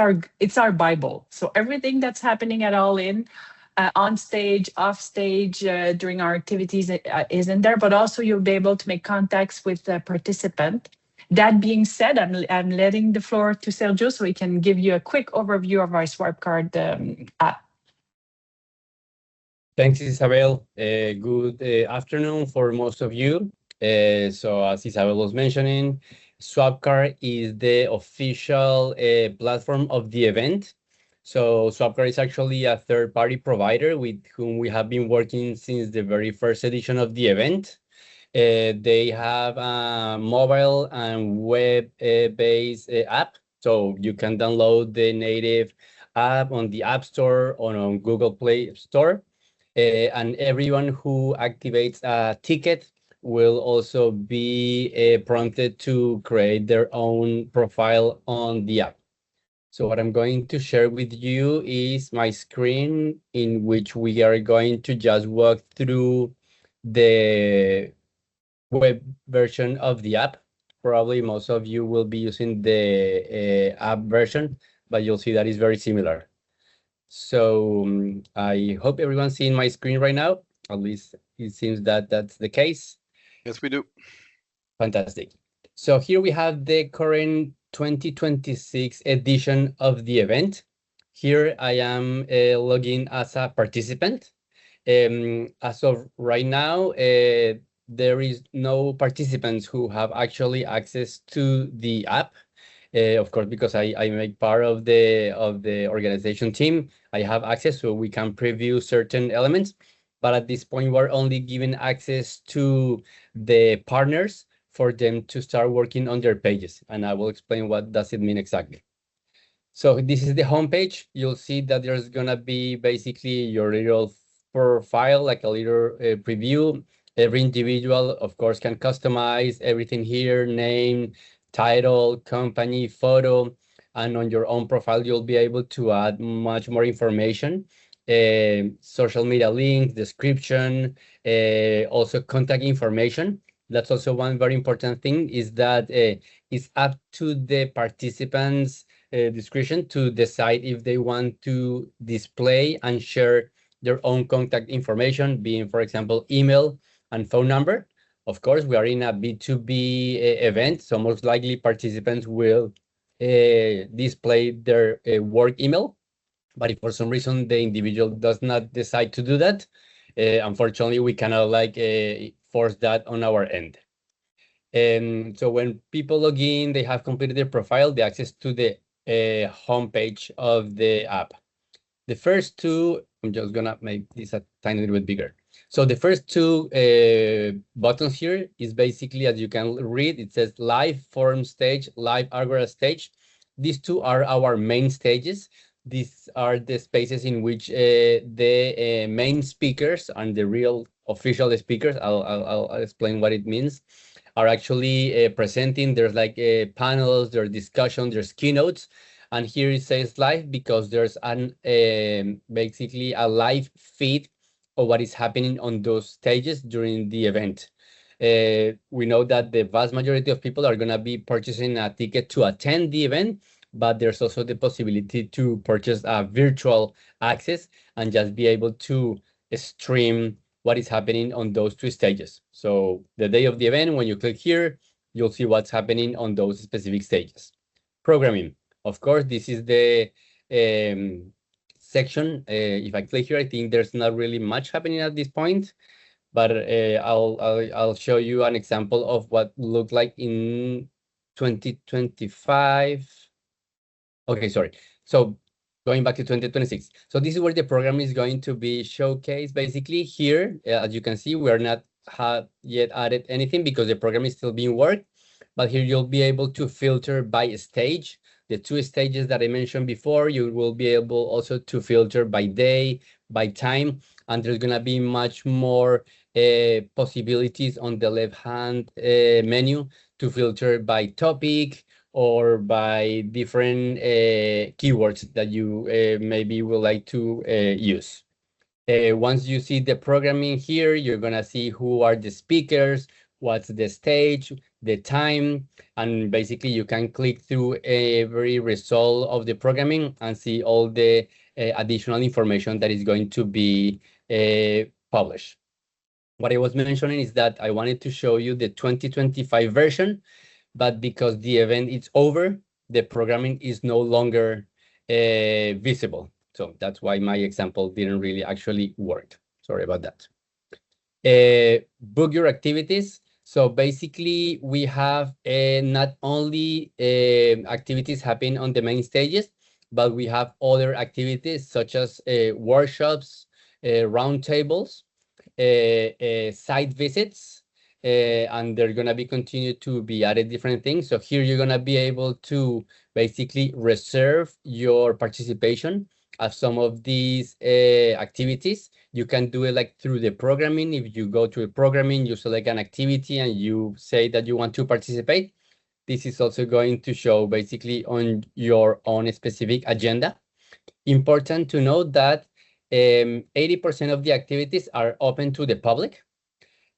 our Bible. So everything that's happening at All In, on stage, off stage, during our activities is in there, but also you'll be able to make contacts with the participant. That being said, I'm letting the floor to Sergio so he can give you a quick overview of our Swipe Card app. Thanks, Isabel. Good afternoon for most of you. So as Isabel was mentioning, Swapcard is the official platform of the event. So Swapcard is actually a third-party provider with whom we have been working since the very first edition of the event. They have a mobile and web-based app, so you can download the native app on the App Store or on Google Play Store. And everyone who activates a ticket will also be prompted to create their own profile on the app. So what I'm going to share with you is my screen, in which we are going to just walk through the web version of the app. Probably most of you will be using the app version, but you'll see that it's very similar. So I hope everyone's seeing my screen right now. At least it seems that that's the case. Yes, we do. Fantastic. So here we have the current 2026 edition of the event. Here I am logging as a participant. As of right now, there is no participants who have actually access to the app. Of course, because I make part of the organization team, I have access, so we can preview certain elements. But at this point, we're only giving access to the partners for them to start working on their pages. And I will explain what does it mean exactly. So this is the homepage. You'll see that there's gonna be basically your little profile, like a little preview. Every individual, of course, can customize everything here: name, title, company, photo, and on your own profile, you'll be able to add much more information, social media links, description, also contact information. That's also one very important thing, is that it's up to the participants' discretion to decide if they want to display and share their own contact information, being, for example, email and phone number. Of course, we are in a B2B event, so most likely participants will display their work email. But if for some reason the individual does not decide to do that, unfortunately, we cannot force that on our end. And so when people log in, they have completed their profile, they access to the homepage of the app. The first two, I'm just gonna make this a tiny little bit bigger. So the first two buttons here is basically, as you can read, it says live forum stage, live Agora stage. These two are our main stages. These are the spaces in which the main speakers and the real official speakers, I'll explain what it means, are actually presenting. There's like panels, there's discussion, there's keynotes. And here it says live because there's an basically a live feed of what is happening on those stages during the event. We know that the vast majority of people are going to be purchasing a ticket to attend the event, but there's also the possibility to purchase a virtual access and just be able to stream what is happening on those two stages. So the day of the event, when you click here, you'll see what's happening on those specific stages. Programming. Of course, this is the section. If I click here, I think there's not really much happening at this point, but I'll show you an example of what looked like in 2025. Okay, sorry. So going back to 2026. So this is where the program is going to be showcased. Basically here, as you can see, we are not yet added anything because the program is still being worked. But here you'll be able to filter by stage. The two stages that I mentioned before, you will be able also to filter by day, by time, and there's gonna be much more possibilities on the left-hand menu to filter by topic or by different keywords that you maybe would like to use. Once you see the programming here, you're gonna see who are the speakers, what's the stage, the time, and basically you can click through every result of the programming and see all the additional information that is going to be published. What I was mentioning is that I wanted to show you the 2025 version, but because the event is over, the programming is no longer visible. So that's why my example didn't really actually work. Sorry about that. Book your activities. So basically, we have not only activities happening on the main stages, but we have other activities such as workshops, roundtables, site visits, and they're going to be continued to be added different things. So here you're going to be able to basically reserve your participation of some of these activities. You can do it like through the programming. If you go to a programming, you select an activity and you say that you want to participate. This is also going to show basically on your own specific agenda. Important to note that 80% of the activities are open to the public.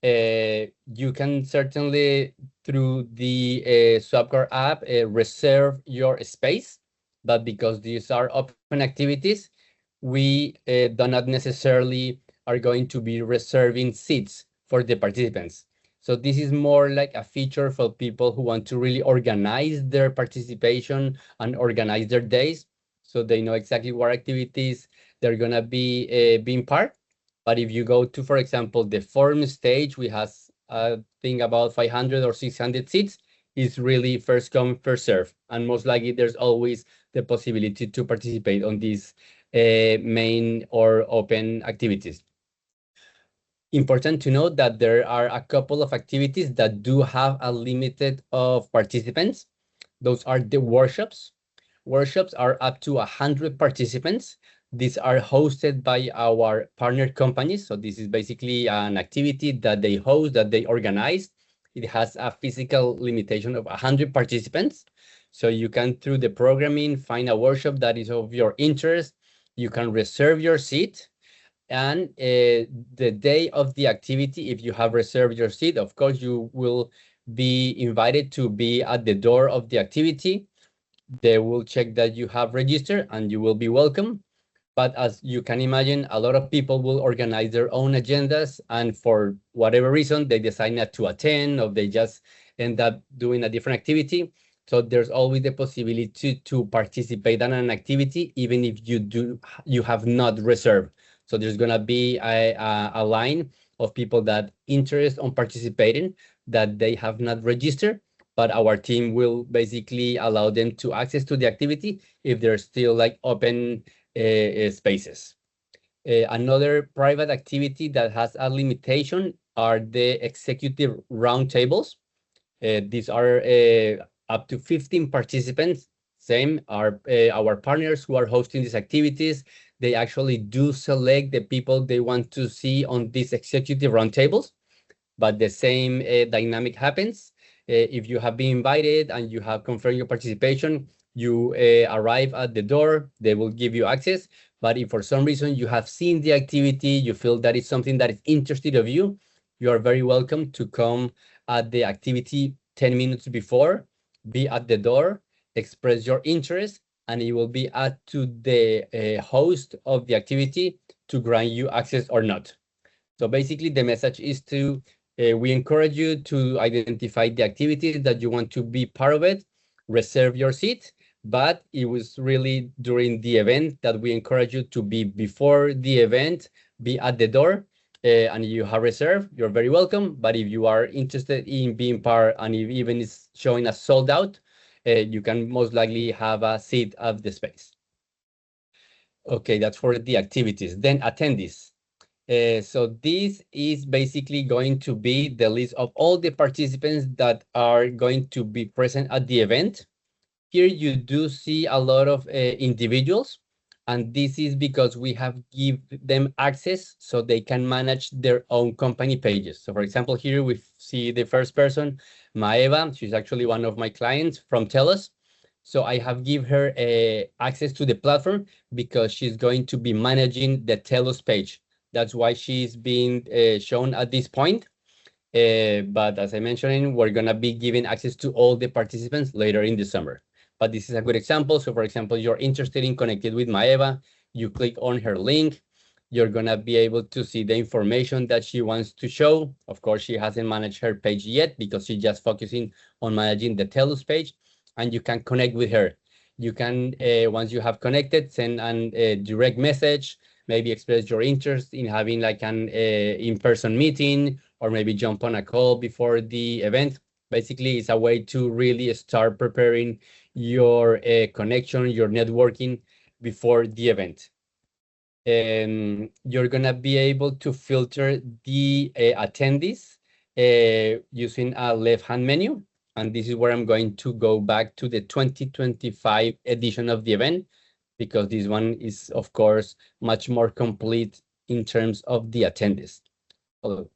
You can certainly, through the Swapcar app, reserve your space, but because these are open activities, we do not necessarily are going to be reserving seats for the participants. So this is more like a feature for people who want to really organize their participation and organize their days, so they know exactly what activities they're gonna be being part. But if you go to, for example, the forum stage, we have I think about 500 or 600 seats. Is really first come, first serve, and most likely there's always the possibility to participate on these main or open activities. Important to note that there are a couple of activities that do have a limited of participants. Those are the workshops. Workshops are up to 100 participants. These are hosted by our partner companies. So this is basically an activity that they host, that they organize. It has a physical limitation of 100 participants. So you can, through the programming, find a workshop that is of your interest. You can reserve your seat. And the day of the activity, if you have reserved your seat, of course, you will be invited to be at the door of the activity. They will check that you have registered and you will be welcome. But as you can imagine, a lot of people will organize their own agendas, and for whatever reason, they decide not to attend, or they just end up doing a different activity. So there's always the possibility to participate in an activity, even if you have not reserved. So there's gonna be a line of people that interest on participating that they have not registered, but our team will basically allow them to access to the activity if there's still like open spaces. Another private activity that has a limitation are the executive roundtables. These are up to 15 participants. Same, our partners who are hosting these activities, they actually do select the people they want to see on these executive roundtables, but the same dynamic happens. If you have been invited and you have confirmed your participation, you arrive at the door, they will give you access. But if for some reason you have seen the activity, you feel that it's something that is interested of you, you are very welcome to come at the activity 10 minutes before, be at the door, express your interest, and it will be up to the host of the activity to grant you access or not. So basically the message is to, we encourage you to identify the activities that you want to be part of it, reserve your seat, but it was really during the event that we encourage you to be before the event, be at the door, and you have reserved, you're very welcome. But if you are interested in being part and if even it's showing as sold out, you can most likely have a seat of the space. Okay, that's for the activities. Then attendees. So this is basically going to be the list of all the participants that are going to be present at the event. Here you do see a lot of individuals, and this is because we have give them access so they can manage their own company pages. So for example, here we see the first person, Maeva. She's actually one of my clients from TELUS. So I have give her access to the platform because she's going to be managing the TELUS page. That's why she's being shown at this point. But as I mentioned, we're going to be giving access to all the participants later in the summer. But this is a good example. So for example, you're interested in connecting with Maeva, you click on her link, you're going to be able to see the information that she wants to show. Of course, she hasn't managed her page yet because she's just focusing on managing the TELUS page, and you can connect with her. You can, once you have connected, send a direct message, maybe express your interest in having like an in-person meeting, or maybe jump on a call before the event. Basically, it's a way to really start preparing your connection, your networking before the event. You're gonna be able to filter the attendees using a left-hand menu. And this is where I'm going to go back to the 2025 edition of the event, because this one is, of course, much more complete in terms of the attendees. Hello,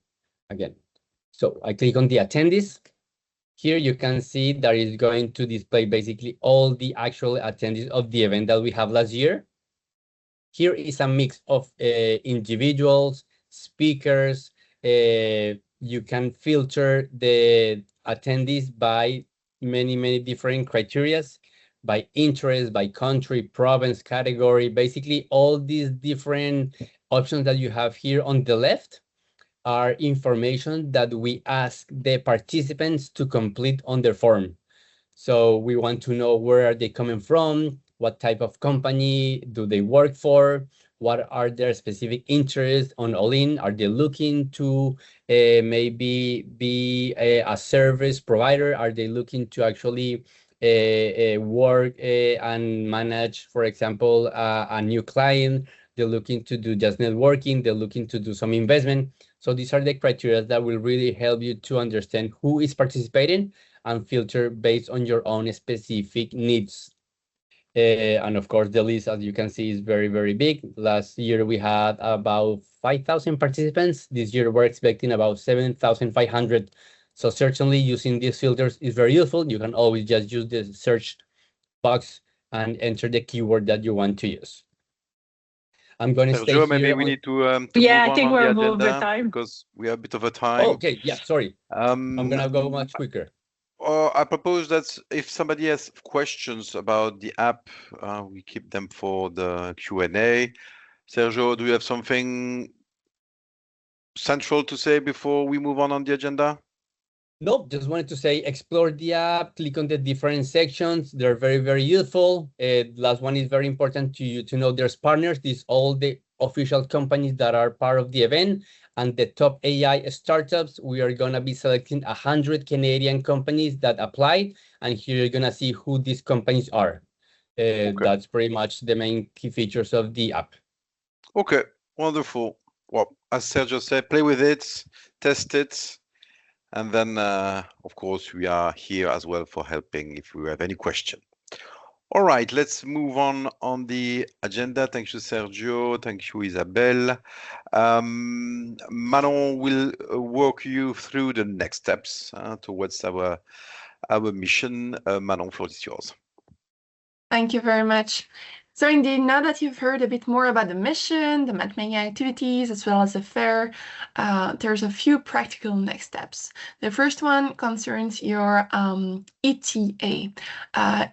again. So I click on the attendees. Here you can see that it's going to display basically all the actual attendees of the event that we have last year. Here is a mix of individuals, speakers. You can filter the attendees by many different criteria, by interest, by country, province, category. Basically, all these different options that you have here on the left are information that we ask the participants to complete on their form. So we want to know where are they coming from, what type of company do they work for, what are their specific interests on All-in. Are they looking to maybe be a service provider? Are they looking to actually work and manage, for example, a new client? They're looking to do just networking. They're looking to do some investment. So these are the criteria that will really help you to understand who is participating and filter based on your own specific needs. And of course, the list, as you can see, is very big. Last year, we had about 5,000 participants. This year, we're expecting about 7,500. So certainly using these filters is very useful. You can always just use the search box and enter the keyword that you want to use. I'm going to stay here. Maybe we need to yeah, move I think on we're the over agenda time because we have a bit of a time. Oh, okay, yeah, sorry. I'm going to go much quicker. I propose that if somebody has questions about the app, we keep them for the Q&A. Sergio, do you have something central to say before we move on the agenda? Nope, just wanted to say explore the app, click on the different sections. They're very useful. Last one is very important to you to know there's partners. These all the official companies that are part of the event, and the top AI startups. We are going to be selecting 100 Canadian companies that applied, and here you're going to see who these companies are. Okay. That's pretty much the main key features of the app. Okay, wonderful. Well, as Sergio said, play with it, test it. And then, of course, we are here as well for helping if we have any question. All right, let's move on the agenda. Thank you, Sergio. Thank you, Isabelle. Manon will walk you through the next steps towards our mission. Manon, floor is yours. Thank you very much. So indeed, now that you've heard a bit more about the mission, the matchmaking activities, as well as the fair, there's a few practical next steps. The first one concerns your ETA.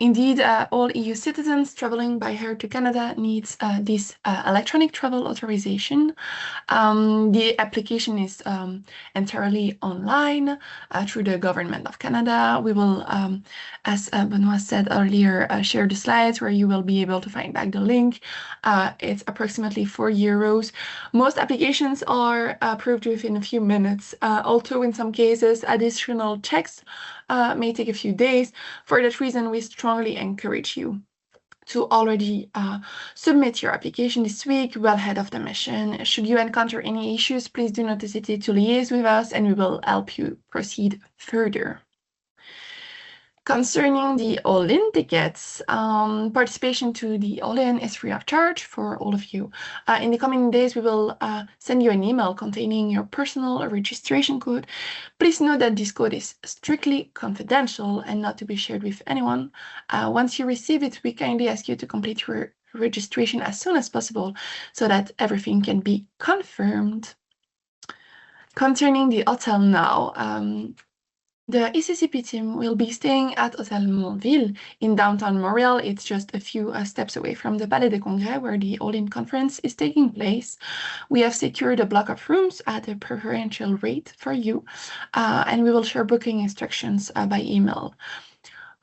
Indeed, all EU citizens traveling by air to Canada needs this electronic travel authorization. The application is entirely online through the Government of Canada. We will, as Benoit said earlier, share the slides where you will be able to find back the link. It's approximately €4. Most applications are approved within a few minutes. Although in some cases, additional checks may take a few days. For that reason, we strongly encourage you to already submit your application this week, well ahead of the mission. Should you encounter any issues, please do not hesitate to liaise with us and we will help you proceed further. Concerning the all-in tickets, participation to the all-in is free of charge for all of you. In the coming days, we will send you an email containing your personal registration code. Please note that this code is strictly confidential and not to be shared with anyone. Once you receive it, we kindly ask you to complete your registration as soon as possible so that everything can be confirmed. Concerning the hotel now, the ECCP team will be staying at Hotel Montville in downtown Montreal. It's just a few steps away from the Palais de Congrès where the all-in conference is taking place. We have secured a block of rooms at a preferential rate for you, and we will share booking instructions by email.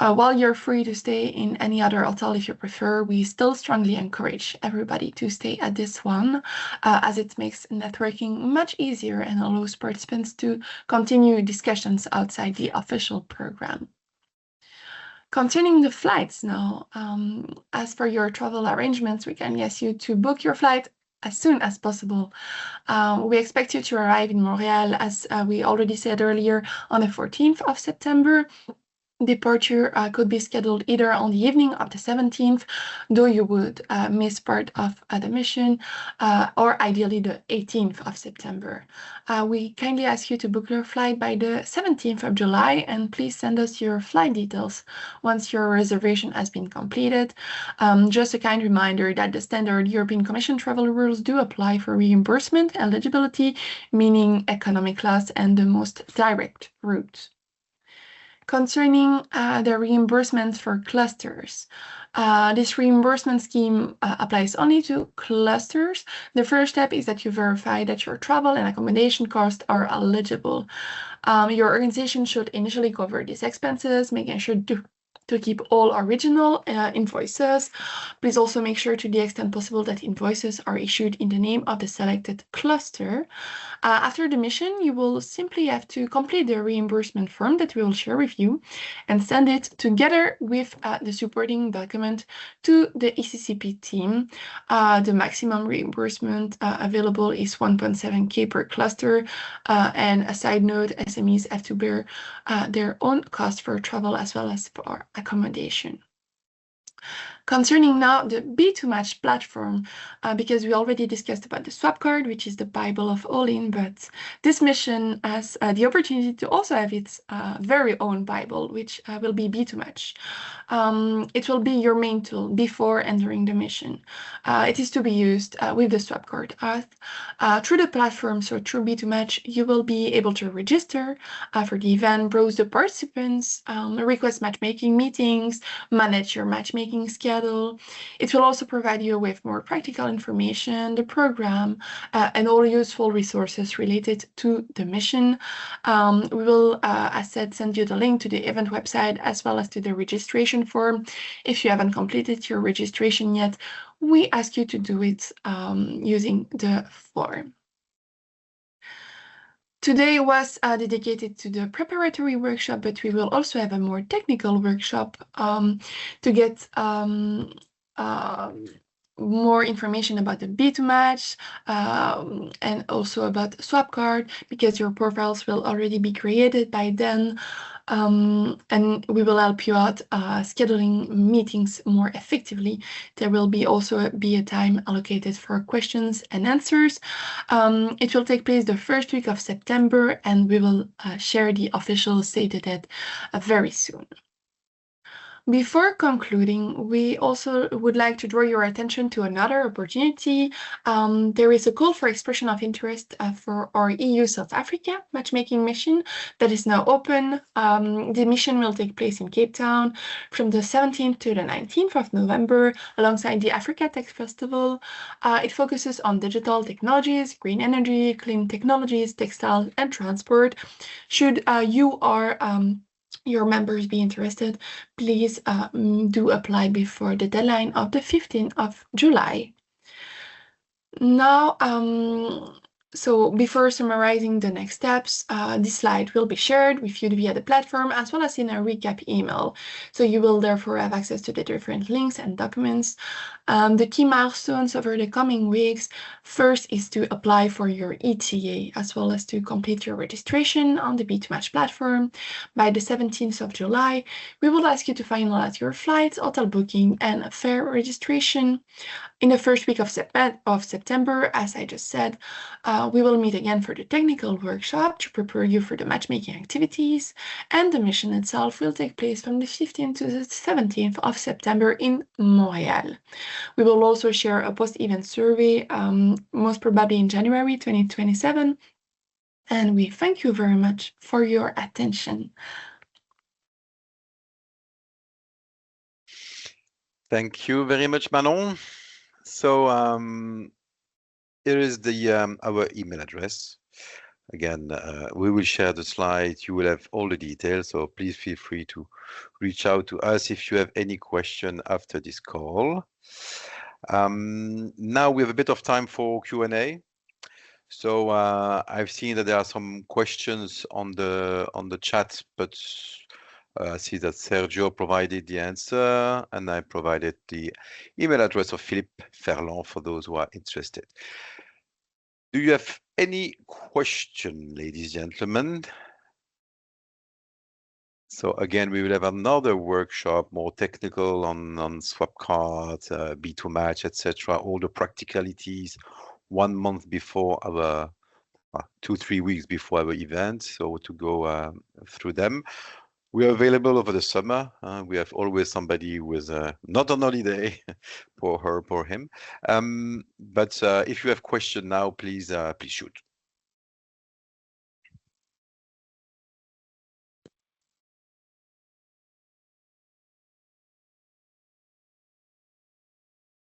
While you're free to stay in any other hotel if you prefer, we still strongly encourage everybody to stay at this one, as it makes networking much easier and allows participants to continue discussions outside the official program. Concerning the flights now, as for your travel arrangements, we kindly ask you to book your flight as soon as possible. We expect you to arrive in Montreal, as we already said earlier, on the 14th of September. Departure could be scheduled either on the evening of the 17th, though you would miss part of the mission, or ideally the 18th of September. We kindly ask you to book your flight by the 17th of July, and please send us your flight details once your reservation has been completed. Just a kind reminder that the standard European Commission travel rules do apply for reimbursement eligibility, meaning economy class and the most direct route. Concerning the reimbursements for clusters, this reimbursement scheme applies only to clusters. The first step is that you verify that your travel and accommodation costs are eligible. Your organization should initially cover these expenses, making sure to keep all original invoices. Please also make sure to the extent possible that invoices are issued in the name of the selected cluster. After the mission, you will simply have to complete the reimbursement form that we will share with you and send it together with the supporting document to the ECCP team. The maximum reimbursement available is 1.7K per cluster. And a side note, SMEs have to bear their own cost for travel as well as for accommodation. Concerning now the B2Match platform, because we already discussed about the swap card, which is the Bible of all-in, but this mission has the opportunity to also have its very own Bible, which will be B2Match. It will be your main tool before entering the mission. It is to be used with the swap card. Through the platform, so through B2Match, you will be able to register for the event, browse the participants, request matchmaking meetings, manage your matchmaking schedule. It will also provide you with more practical information, the program, and all useful resources related to the mission. We will, as said, send you the link to the event website as well as to the registration form. If you haven't completed your registration yet, we ask you to do it using the form. Today was dedicated to the preparatory workshop, but we will also have a more technical workshop to get more information about the B2Match and also about swap card, because your profiles will already be created by then. and we will help you out scheduling meetings more effectively. There will also be a time allocated for questions and answers. It will take place the first week of September, and we will share the official stated date very soon. Before concluding, we also would like to draw your attention to another opportunity. There is a call for expression of interest for our EU South Africa matchmaking mission that is now open. The mission will take place in Cape Town from the 17th to the 19th of November alongside the Africa Tech Festival. It focuses on digital technologies, green energy, clean technologies, textile, and transport. Should you or your members be interested, please do apply before the deadline of the 15th of July. Now, so before summarizing the next steps, this slide will be shared with you via the platform as well as in a recap email. So you will therefore have access to the different links and documents. The key milestones over the coming weeks, first is to apply for your ETA as well as to complete your registration on the B2Match platform. By the 17th of July, we will ask you to finalize your flights, hotel booking, and fare registration. In the first week of September, as I just said, we will meet again for the technical workshop to prepare you for the matchmaking activities, and the mission itself will take place from the 15th to the 17th of September in Montreal. We will also share a post-event survey, most probably in January 2027, and we thank you very much for your attention. Thank you very much, Manon. So here is our email address. Again, we will share the slide. You will have all the details, so please feel free to reach out to us if you have any question after this call. Now we have a bit of time for Q&A. So I've seen that there are some questions on the chat, but I see that Sergio provided the answer, and I provided the email address of Philippe Ferland for those who are interested. Do you have any question, ladies and gentlemen? So again, we will have another workshop, more technical on swap cards, B2Match, etc. All the practicalities 1 month before our 2-3 weeks before our event. So to go through them. We are available over the summer. We have always somebody who is not on holiday for her, for him. But if you have questions now, please shoot.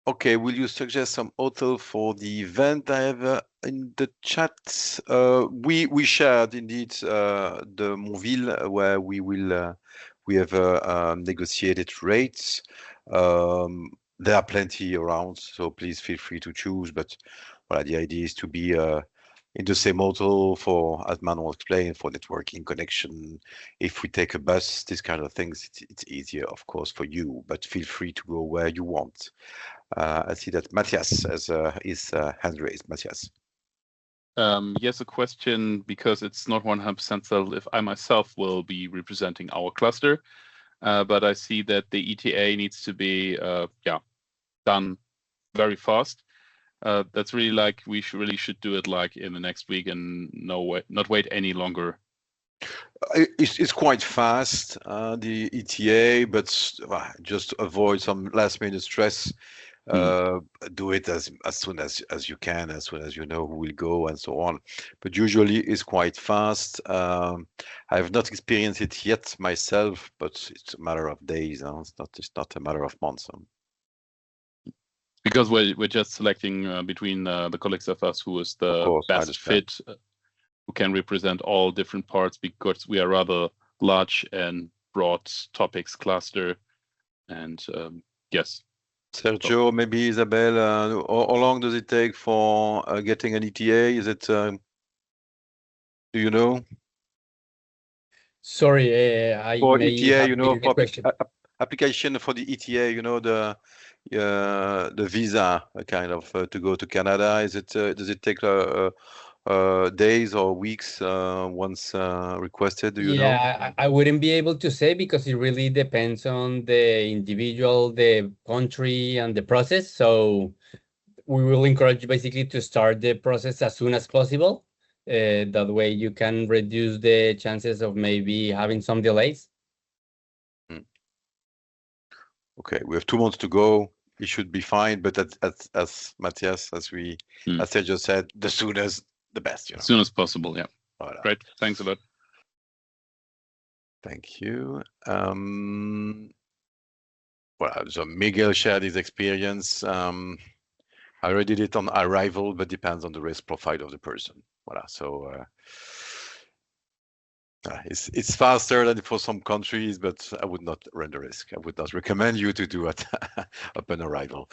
Okay, will you suggest some author for the event? I have in the chat. We shared indeed the Monville where we have negotiated rates. There are plenty around, so please feel free to choose. But well, the idea is to be in the same hotel for, as Manuel explained, for networking connection. If we take a bus, this kind of things, it's easier, of course, for you. But feel free to go where you want. I see that Matthias has his hand raised. Matthias. Yes, a question, because it's not 100% settled if I myself will be representing our cluster, but I see that the ETA needs to be done very fast. That's really like we should do it like in the next week and not wait any longer. It's quite fast, the ETA, but just avoid some last minute stress. Do it as soon as you can, as soon as you know who will go and so on. But usually it's quite fast. I have not experienced it yet myself, but it's a matter of days. It's not a matter of months. Because we're just selecting between the colleagues of us who is the best fit, who can represent all different parts, because we are rather large and broad topics cluster. And yes. Sergio, maybe Isabel, how long does it take for getting an ETA? Is it, do you know? Sorry, for ETA, you know, for application for the ETA, you know, the visa kind of to go to Canada. Is it does it take a days or weeks once requested? Do you know? Yeah, I wouldn't be able to say because it really depends on the individual, the country, and the process. So we will encourage you basically to start the process as soon as possible. That way you can reduce the chances of maybe having some delays. Okay, we have 2 months to go. It should be fine, but as Matthias, as Sergio said, the soonest, the best. As soon as possible, yeah. Voilà. Great, thanks a lot. Thank you. Well, so Miguel shared his experience. I already did it on arrival, but depends on the risk profile of the person. Voilà, so it's faster than for some countries, but I would not run the risk. I would not recommend you to do it upon arrival.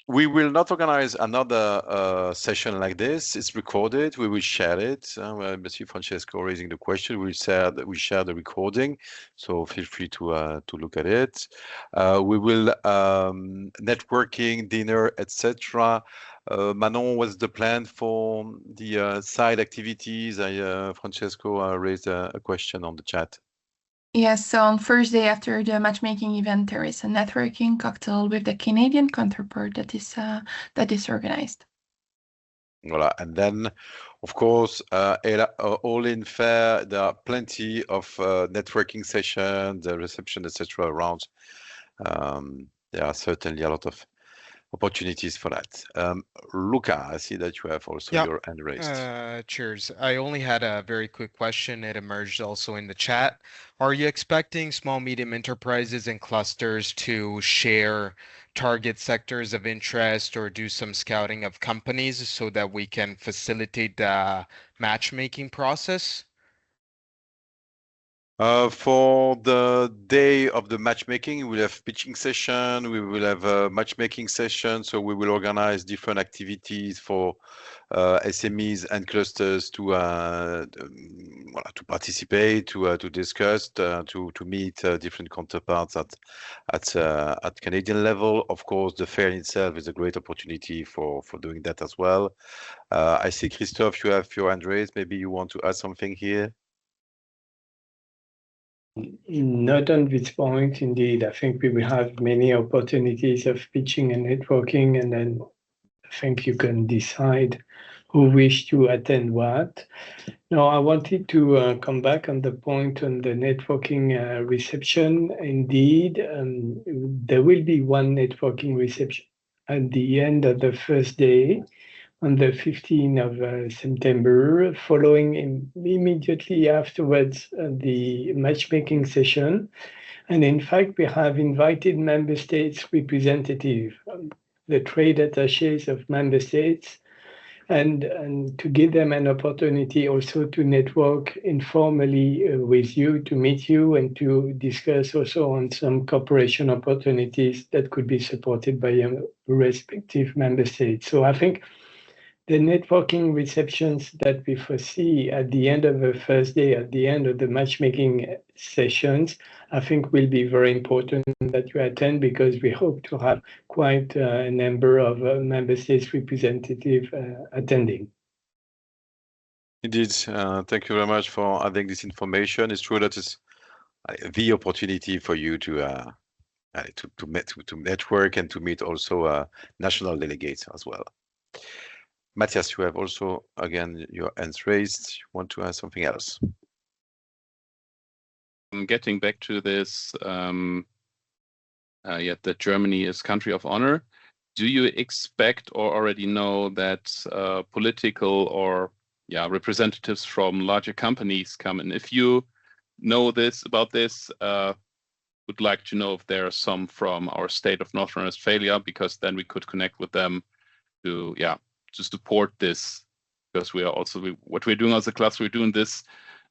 We will not organize another session like this. It's recorded. We will share it. Monsieur Francesco raising the question. We share the recording, so feel free to look at it. We will networking, dinner, etc. Manon, what's the plan for the side activities? Francesco raised a question on the chat. Yes, so on Thursday after the matchmaking event, there is a networking cocktail with the Canadian counterpart that is organized. Voilà, and then, of course, all in fair, there are plenty of networking sessions, the reception, etc. around. There are certainly a lot of opportunities for that. Luca, I see that you have also your hand raised. Cheers. I only had a very quick question. It emerged also in the chat. Are you expecting small, medium enterprises and clusters to share target sectors of interest or do some scouting of companies so that we can facilitate the matchmaking process? For the day of the matchmaking, we'll have pitching session, we will have a matchmaking session, so we will organize different activities for SMEs and clusters to participate, to discuss, to meet different counterparts at Canadian level. Of course, the fair in itself is a great opportunity for doing that as well. I see, Christophe, you have your hand raised. Maybe you want to add something here? Not on this point, indeed. I think we will have many opportunities of pitching and networking, and then I think you can decide who wish to attend what. Now, I wanted to come back on the point on the networking reception. Indeed, there will be one networking reception at the end of the first day, on the 15th of September, following immediately afterwards the matchmaking session. And in fact, we have invited member states representatives, the trade attachés of member states, and to give them an opportunity also to network informally with you, to meet you, and to discuss also on some cooperation opportunities that could be supported by respective member states. So I think the networking receptions that we foresee at the end of the first day, at the end of the matchmaking sessions, I think will be very important that you attend, because we hope to have quite a number of member states representatives attending. Indeed, thank you very much for adding this information. It's true that it's the opportunity for you to network and to meet also national delegates as well. Matthias, you have also, again, your hands raised. You want to add something else? Getting back to this, that Germany is country of honor. Do you expect or already know that political or representatives from larger companies come? And if you know about this, would like to know if there are some from our state of North Rhine-Westphalia, because then we could connect with them to support this, because we are also what we're doing as a cluster, we're doing this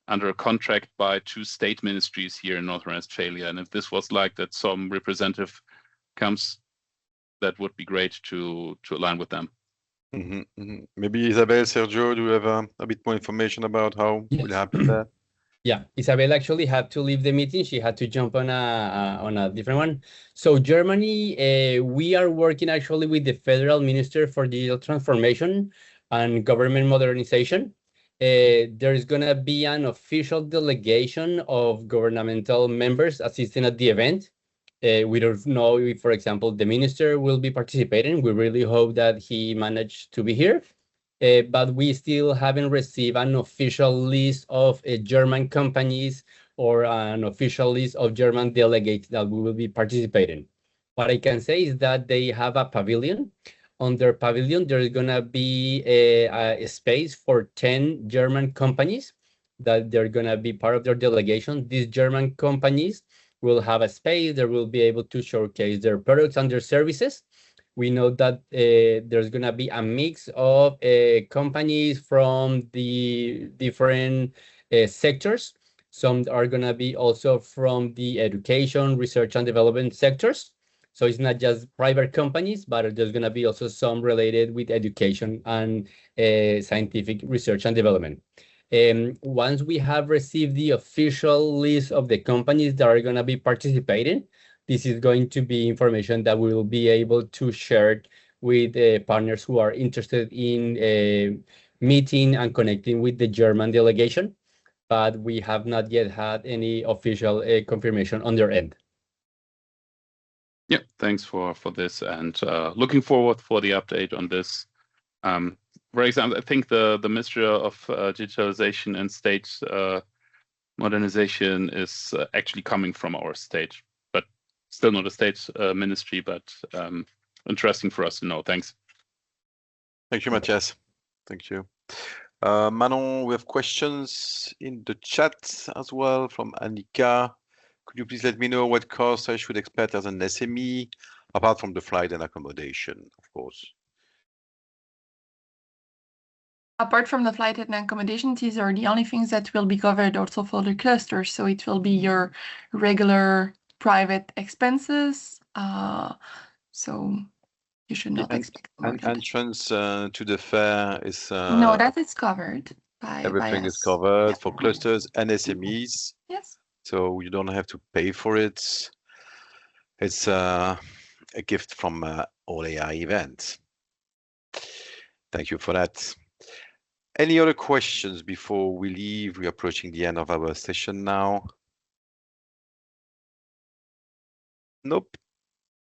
under a contract by 2 state ministries here in North Rhine-Westphalia. And if this was like that, some representative comes, that would be great to align with them. Maybe Isabel, Sergio, do you have a bit more information about how it will happen there? Yeah, Isabel actually had to leave the meeting. She had to jump on a different one. So Germany, we are working actually with the Federal Minister for Digital Transformation. and government modernization. There's going to be an official delegation of governmental members assisting at the event. We don't know if, for example, the minister will be participating. We really hope that he managed to be here. But we still haven't received an official list of German companies or an official list of German delegates that we will be participating. What I can say is that they have a pavilion. On their pavilion, there's going to be a space for 10 German companies that they're going to be part of their delegation. These German companies will have a space. They will be able to showcase their products and their services. We know that there's going to be a mix of companies from the different sectors. Some are going to be also from the education, research, and development sectors. So it's not just private companies, but there's going to be also some related with education and scientific research and development. Once we have received the official list of the companies that are going to be participating, this is going to be information that we will be able to share with partners who are interested in meeting and connecting with the German delegation, but we have not yet had any official confirmation on their end. Yeah, thanks for this, and looking forward for the update on this. For example, I think the Ministry of Digitalization and State Modernization is actually coming from our state, but still not a state ministry, but interesting for us to know. Thanks. Thank you, Matthias. Thank you. Manon, we have questions in the chat as well from Annika. Could you please let me know what costs I should expect as an SME, apart from the flight and accommodation, of course? Apart from the flight and accommodation, these are the only things that will be covered also for the cluster. So it will be your regular private expenses. So you should not expect more than that. Entrance to the fair is... No, that is covered by everything is us. covered for clusters and SMEs. Yes. So you don't have to pay for it. It's a gift from All AI event. Thank you for that. Any other questions before we leave? We're approaching the end of our session now. Nope.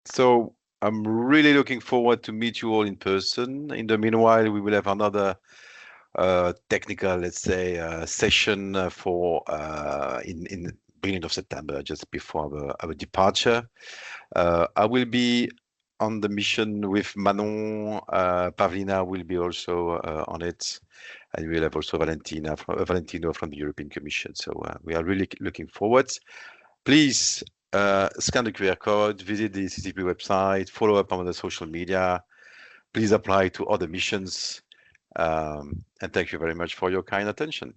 So I'm really looking forward to meet you all in person. In the meanwhile, we will have another technical, let's say, session for in beginning of September, just before our departure. I will be on the mission with Manon. Pavlina will be also on it, and we'll have also Valentino from the European Commission. So we are really looking forward. Please scan the QR code, visit the ECCP website, follow up on the social media. Please apply to other missions. And thank you very much for your kind attention.